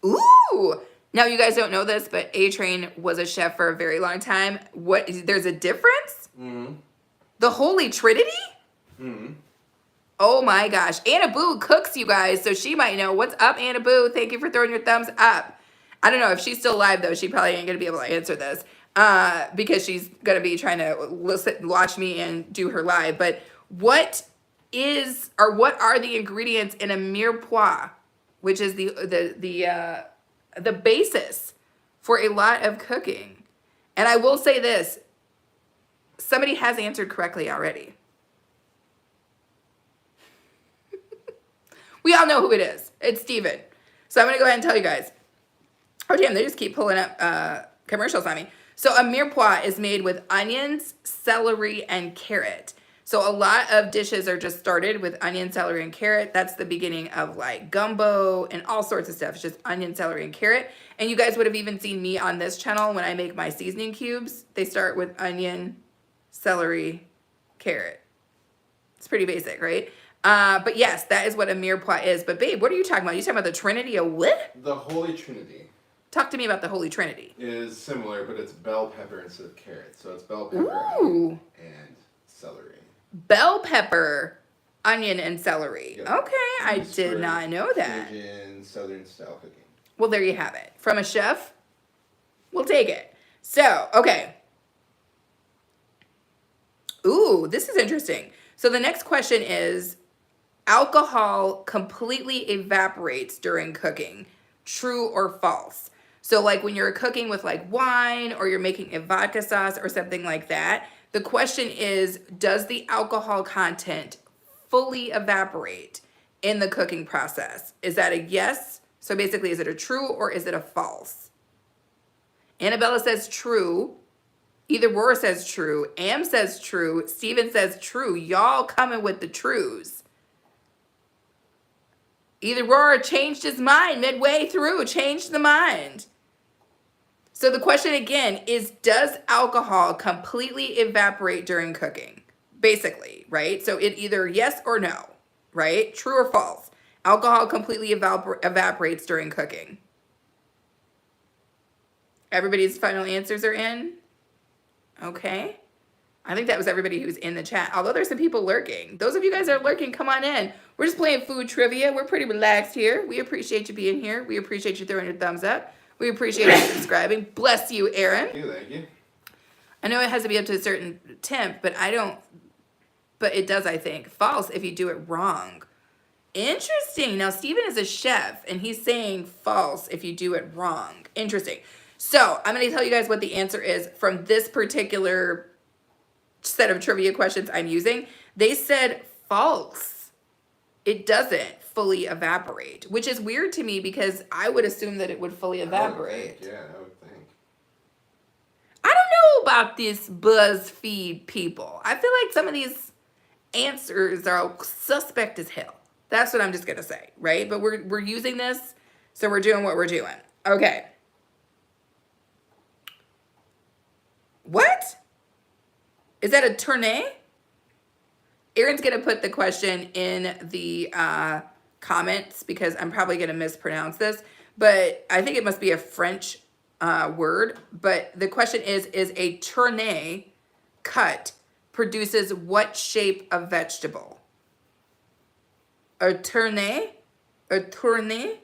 S1: Ooh. Now, you guys don't know this, but A-Train was a chef for a very long time. There's a difference?
S2: Mm-hmm.
S1: The Holy Trinity?
S2: Mm-hmm.
S1: Oh my gosh. Anna Boo cooks, you guys, so she might know. What's up, Anna Boo? Thank you for throwing your thumbs up. I don't know if she's still live, though. She probably ain't going to be able to answer this because she's going to be trying to watch me and do her live. But what are the ingredients in a mirepoix, which is the basis for a lot of cooking? And I will say this. Somebody has answered correctly already. We all know who it is. It's Steven. So I'm going to go ahead and tell you guys. Oh, damn, they just keep pulling up commercials on me. So a mirepoix is made with onions, celery, and carrot. So a lot of dishes are just started with onion, celery, and carrot. That's the beginning of like gumbo and all sorts of stuff. It's just onion, celery, and carrot. And you guys would have even seen me on this channel when I make my seasoning cubes. They start with onion, celery, carrot. It's pretty basic, right? But yes, that is what a mirepoix is. But babe, what are you talking about? You talking about the Trinity of what?
S2: The Holy Trinity
S1: Talk to me about the Holy Trinity.
S2: is similar, but it's bell pepper instead of carrot. So it's bell pepper,
S1: Ooh.
S2: onion, and celery.
S1: Bell pepper, onion, and celery.
S2: Yep.
S1: Okay, I
S2: Used
S1: did
S2: for
S1: not know that.
S2: Cajun, Southern style cooking.
S1: Well, there you have it. From a chef, we'll take it. So, okay. Ooh, this is interesting. So the next question is, alcohol completely evaporates during cooking. True or false? So like when you're cooking with like wine or you're making a vodka sauce or something like that, the question is, does the alcohol content fully evaporate in the cooking process? Is that a yes? So basically, is it a true or is it a false? Annabella says true. Either Roar says true. Am says true. Steven says true. Y'all coming with the trues. Either Roar changed his mind midway through, changed the mind. So the question again is, does alcohol completely evaporate during cooking? Basically, right? So it either yes or no, right? True or false? Alcohol completely evaporates during cooking. Everybody's final answers are in? Okay. I think that was everybody who's in the chat. Although there's some people lurking. Those of you guys that are lurking, come on in. We're just playing food trivia. We're pretty relaxed here. We appreciate you being here. We appreciate you throwing your thumbs up. We appreciate you subscribing. Bless you, Aaron.
S2: Thank you.
S1: I know it has to be up to a certain temp, but it does, I think. False if you do it wrong. Interesting. Now, Steven is a chef, and he's saying false if you do it wrong. Interesting. So, I'm going to tell you guys what the answer is from this particular set of trivia questions I'm using. They said false. It doesn't fully evaporate, which is weird to me because I would assume that it would fully evaporate.
S2: I would think.
S1: I don't know about this BuzzFeed people. I feel like some of these answers are suspect as hell. That's what I'm just going to say, right? But we're using this, so we're doing what we're doing. Okay. What? Is that a tournée? Aaron's going to put the question in the comments because I'm probably going to mispronounce this, but I think it must be a French word. But the question is a tournée cut produces what shape of vegetable? A tournée? A tournée?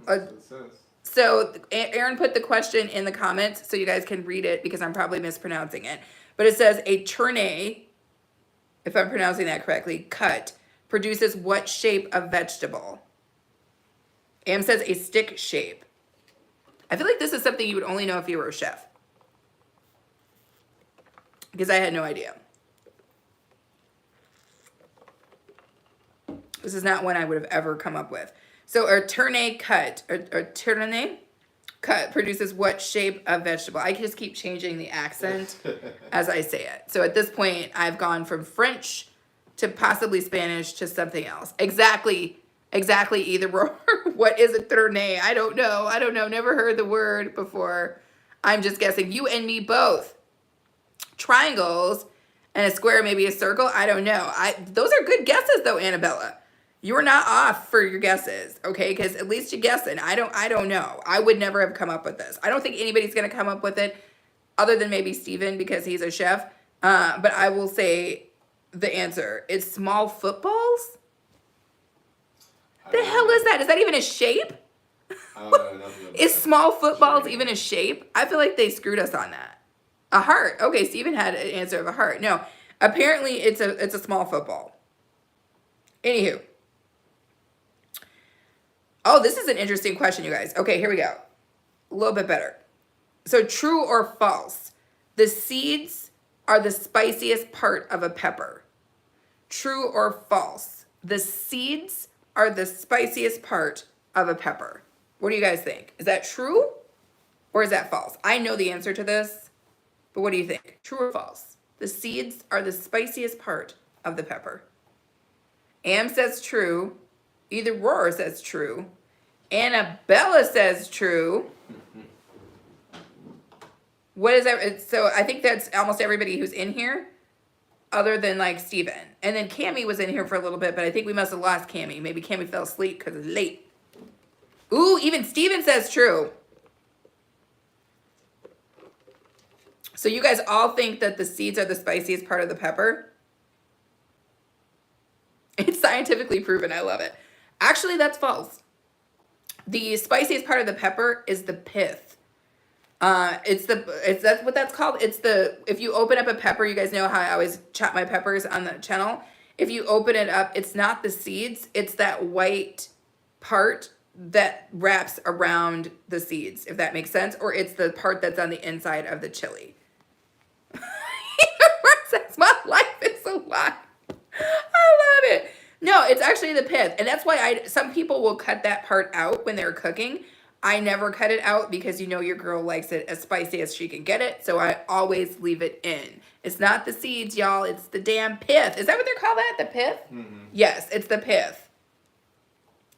S2: That's what it says.
S1: So Aaron put the question in the comments so you guys can read it because I'm probably mispronouncing it. But it says a tournée, if I'm pronouncing that correctly, cut, produces what shape of vegetable? Am says a stick shape. I feel like this is something you would only know if you were a chef. Because I had no idea. This is not one I would have ever come up with. So a tournée cut, a tournée cut produces what shape of vegetable? I just keep changing the accent as I say it. So at this point, I've gone from French to possibly Spanish to something else. Exactly either or. What is a tournée? I don't know. Never heard the word before. I'm just guessing. You and me both. Triangles and a square, maybe a circle. I don't know. Those are good guesses though, Annabella. You're not off for your guesses, okay? Because at least you're guessing. I don't know. I would never have come up with this. I don't think anybody's gonna come up with it other than maybe Steven because he's a chef. But I will say the answer is small footballs. The hell is that? Is that even a shape?
S2: I don't know nothing about
S1: Is
S2: that.
S1: small footballs even a shape? I feel like they screwed us on that. A heart. Okay, Steven had an answer of a heart. No, apparently it's a small football. Anywho. Oh, this is an interesting question, you guys. Okay, here we go. A little bit better. So true or false? The seeds are the spiciest part of a pepper. True or false? The seeds are the spiciest part of a pepper. What do you guys think? Is that true or is that false? I know the answer to this, but what do you think? True or false? The seeds are the spiciest part of the pepper. Am says true. Either Roar says true. Annabella says true. What is that? So I think that's almost everybody who's in here, other than like Steven. And then Cammie was in here for a little bit, but I think we must have lost Cammie. Maybe Cammie fell asleep because it's late. Ooh, even Steven says true. So you guys all think that the seeds are the spiciest part of the pepper? It's scientifically proven. I love it. Actually, that's false. The spiciest part of the pepper is the pith. That's what that's called. If you open up a pepper, you guys know how I always chop my peppers on the channel. If you open it up, it's not the seeds, it's that white part that wraps around the seeds, if that makes sense, or it's the part that's on the inside of the chili. My life is a lie. I love it. No, it's actually the pith. And that's why some people will cut that part out when they're cooking. I never cut it out because you know your girl likes it as spicy as she can get it. So I always leave it in. It's not the seeds, y'all. It's the damn pith. Is that what they call that? The pith? Mm-hmm. Yes, it's the pith.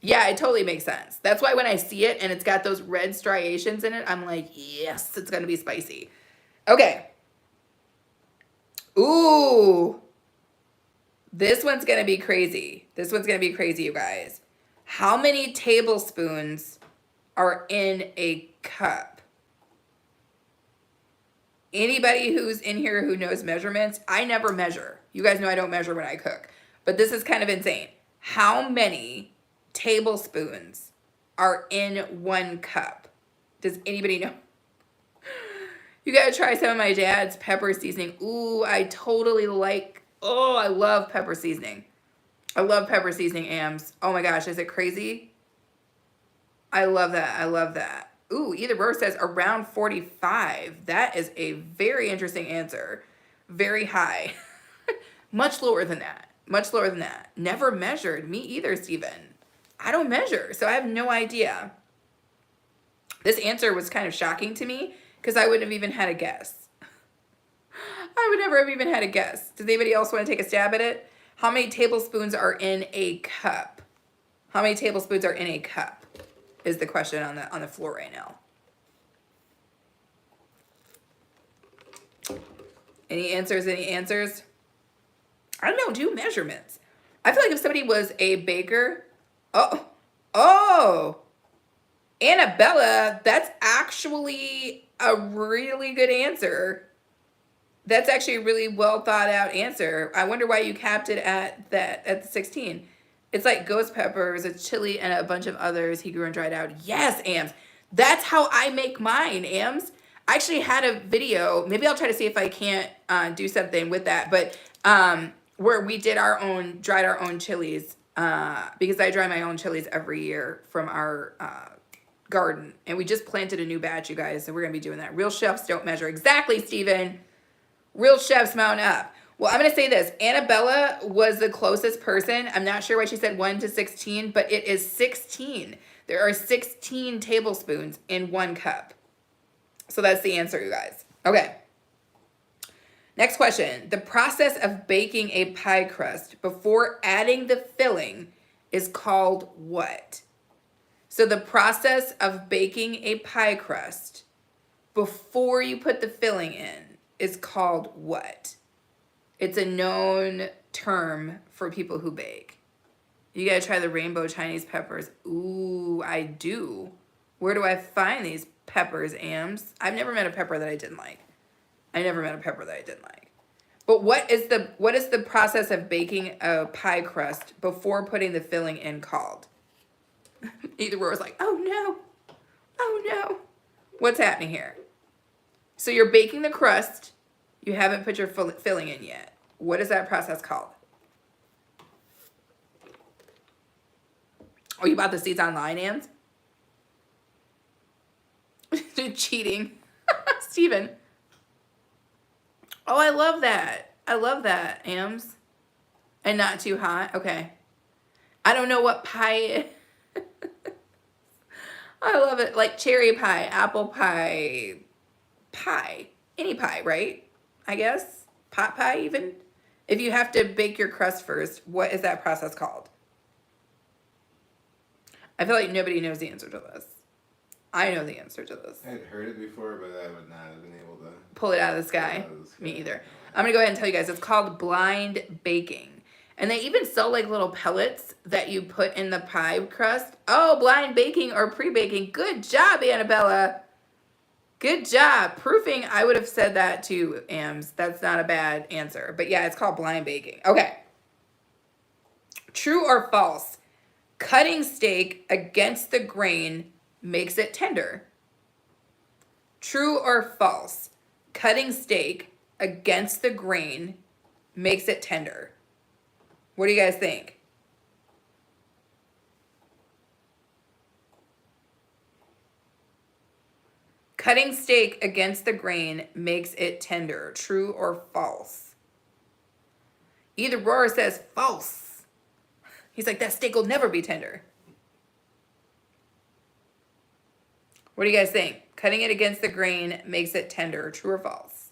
S1: Yeah, it totally makes sense. That's why when I see it and it's got those red striations in it, I'm like, yes, it's going to be spicy. Okay. Ooh. This one's going to be crazy. This one's going to be crazy, you guys. How many tablespoons are in a cup? Anybody who's in here who knows measurements, I never measure. You guys know I don't measure when I cook. But this is kind of insane. How many tablespoons are in one cup? Does anybody know? You gotta try some of my dad's pepper seasoning. Ooh, I love pepper seasoning. I love pepper seasoning, Ams. Oh my gosh, is it crazy? I love that. I love that. Ooh, either Rose says around 45. That is a very interesting answer. Very high. Much lower than that. Much lower than that. Never measured. Me either, Steven. I don't measure, so I have no idea. This answer was kind of shocking to me because I wouldn't have even had a guess. I would never have even had a guess. Does anybody else want to take a stab at it? How many tablespoons are in a cup? How many tablespoons are in a cup is the question on the floor right now. Any answers? Any answers? I don't do measurements. I feel like if somebody was a baker, oh, Annabella, that's actually a really good answer. That's actually a really well thought out answer. I wonder why you capped it at the 16. It's like ghost peppers, it's chili, and a bunch of others he grew and dried out. Yes, Ams. That's how I make mine, Ams. I actually had a video. Maybe I'll try to see if I can't do something with that. But where we did dried our own chilies, because I dry my own chilies every year from our garden. And we just planted a new batch, you guys. So we're going to be doing that. Real chefs don't measure. Exactly, Steven. Real chefs mount up. Well, I'm going to say this. Annabella was the closest person. I'm not sure why she said 1 to 16, but it is 16. There are 16 tablespoons in 1 cup. So that's the answer, you guys. Okay. Next question. The process of baking a pie crust before adding the filling is called what? So the process of baking a pie crust before you put the filling in is called what? It's a known term for people who bake. You gotta try the rainbow Chinese peppers. Ooh, I do. Where do I find these peppers, Ams? I've never met a pepper that I didn't like. But what is the process of baking a pie crust before putting the filling in called? Either was like, oh no. What's happening here? So you're baking the crust. You haven't put your filling in yet. What is that process called? Oh, you bought the seeds online, Ams? Cheating. Steven. Oh, I love that, Ams. And not too hot. Okay. I don't know what pie is. I love it. Like cherry pie, apple pie, any pie, right? I guess. Pot pie even. If you have to bake your crust first, what is that process called? I feel like nobody knows the answer to this. I know the answer to this.
S2: I had heard it before, but I would not have been able to
S1: pull it out of the sky. Me either. I'm gonna go ahead and tell you guys, it's called blind baking. And they even sell like little pellets that you put in the pie crust. Oh, blind baking or pre-baking. Good job, Annabella. Good job. Proofing, I would have said that too, Ams. That's not a bad answer. But yeah, it's called blind baking. Okay. True or false? Cutting steak against the grain makes it tender. True or false? Cutting steak against the grain makes it tender. What do you guys think? Cutting steak against the grain makes it tender. True or false? Either Roar says false. He's like, that steak will never be tender. What do you guys think? Cutting it against the grain makes it tender. True or false?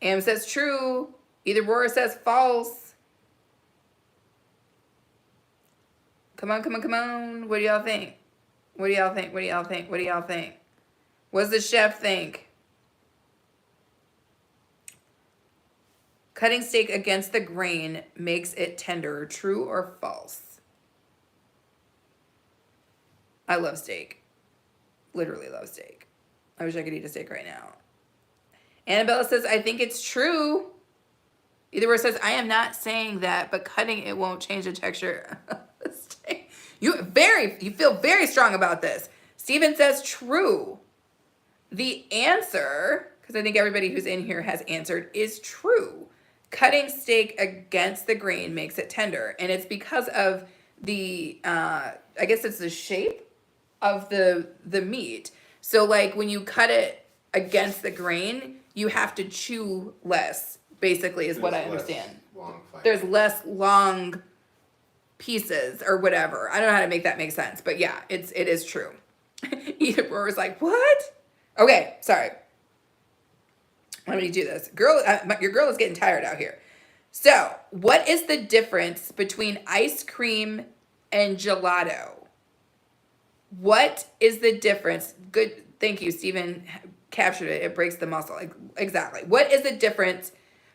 S1: Am says true. Either Roar says false. Come on. What do y'all think? What do y'all think? What does the chef think? Cutting steak against the grain makes it tender. True or false? I love steak. Literally love steak. I wish I could eat a steak right now. Annabella says, I think it's true. Either way says, I am not saying that, but cutting it won't change the texture of the steak. You feel very strong about this. Steven says true. The answer, because I think everybody who's in here has answered, is true. Cutting steak against the grain makes it tender. And it's because of the, I guess it's the shape of the meat. So like when you cut it against the grain, you have to chew less, basically, is what I understand. There's less long pieces or whatever. I don't know how to make that make sense, but yeah, it is true. Either Roar was like, what? Okay, sorry. Let me do this. Your girl is getting tired out here. So, what is the difference between ice cream and gelato? What is the difference? Good, thank you, Stephen captured it. It breaks the muscle. Exactly. What is the difference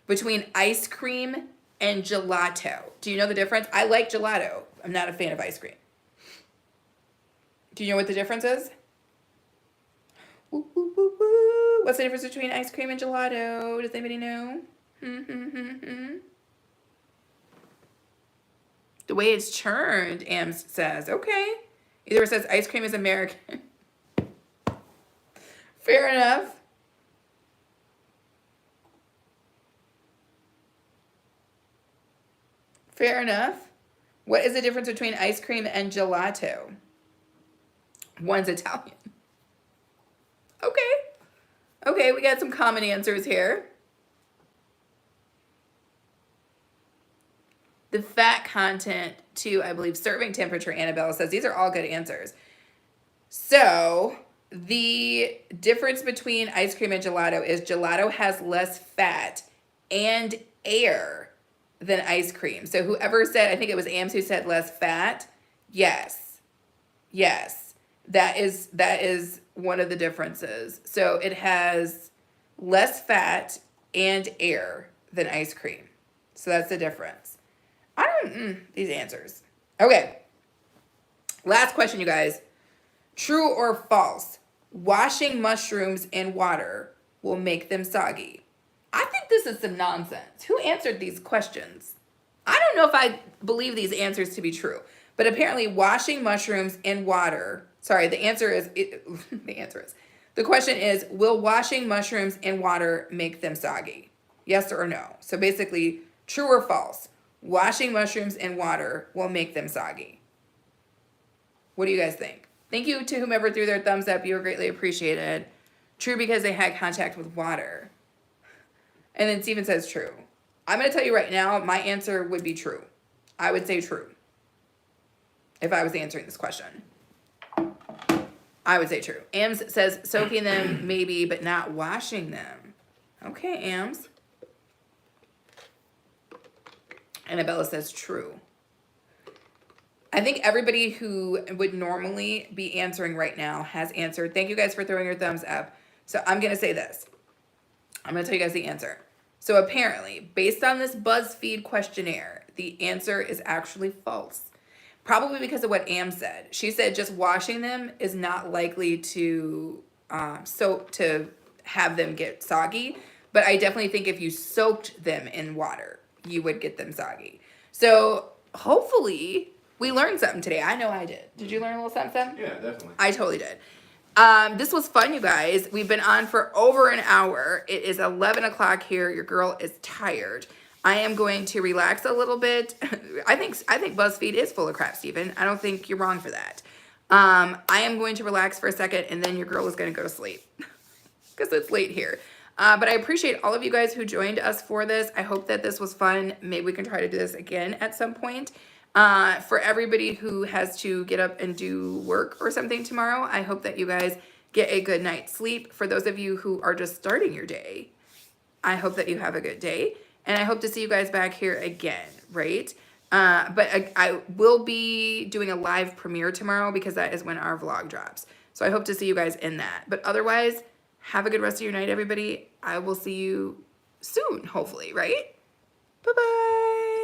S1: between ice cream and gelato. Do you know the difference? I like gelato. I'm not a fan of ice cream. Do you know what the difference is? Woo, woo, woo, woo. What's the difference between ice cream and gelato? Does anybody know? The way it's churned, Ams says. Okay. Either it says ice cream is American. Fair enough. Fair enough. What is the difference between ice cream and gelato? One's Italian. Okay. Okay, we got some common answers here. The fat content to, I believe, serving temperature, Annabella says. These are all good answers. So, the difference between ice cream and gelato is gelato has less fat and air than ice cream. So whoever said, I think it was Ams who said less fat. Yes. Yes. That is one of the differences. So it has less fat and air than ice cream. So that's the difference. These answers. Okay. Last question, you guys. True or false? Washing mushrooms in water will make them soggy. I think this is some nonsense. Who answered these questions? I don't know if I believe these answers to be true, but apparently washing mushrooms in water, the question is, will washing mushrooms in water make them soggy? Yes or no? So basically, true or false? Washing mushrooms in water will make them soggy. What do you guys think? Thank you to whomever threw their thumbs up. You were greatly appreciated. True because they had contact with water. And then Steven says true. I'm going to tell you right now, my answer would be true. I would say true. If I was answering this question. I would say true. Ams says soaking them maybe, but not washing them. Okay, Ams. Annabella says true. I think everybody who would normally be answering right now has answered. Thank you guys for throwing your thumbs up. So I'm going to say this. I'm going to tell you guys the answer. So apparently, based on this BuzzFeed questionnaire, the answer is actually false. Probably because of what Am said. She said just washing them is not likely to to have them get soggy. But I definitely think if you soaked them in water, you would get them soggy. So hopefully we learned something today. I know I did. Did you learn a little something?
S2: Yeah, definitely.
S1: I totally did. This was fun, you guys. We've been on for over an hour. It is 11 o'clock here. Your girl is tired. I am going to relax a little bit. I think BuzzFeed is full of crap, Steven. I don't think you're wrong for that. I am going to relax for a second, and then your girl is going to go to sleep because it's late here. But I appreciate all of you guys who joined us for this. I hope that this was fun. Maybe we can try to do this again at some point. For everybody who has to get up and do work or something tomorrow, I hope that you guys get a good night's sleep. For those of you who are just starting your day, I hope that you have a good day. And I hope to see you guys back here again, right? But I will be doing a live premiere tomorrow because that is when our vlog drops. So I hope to see you guys in that. But otherwise, have a good rest of your night, everybody. I will see you soon, hopefully, right? Bye-bye.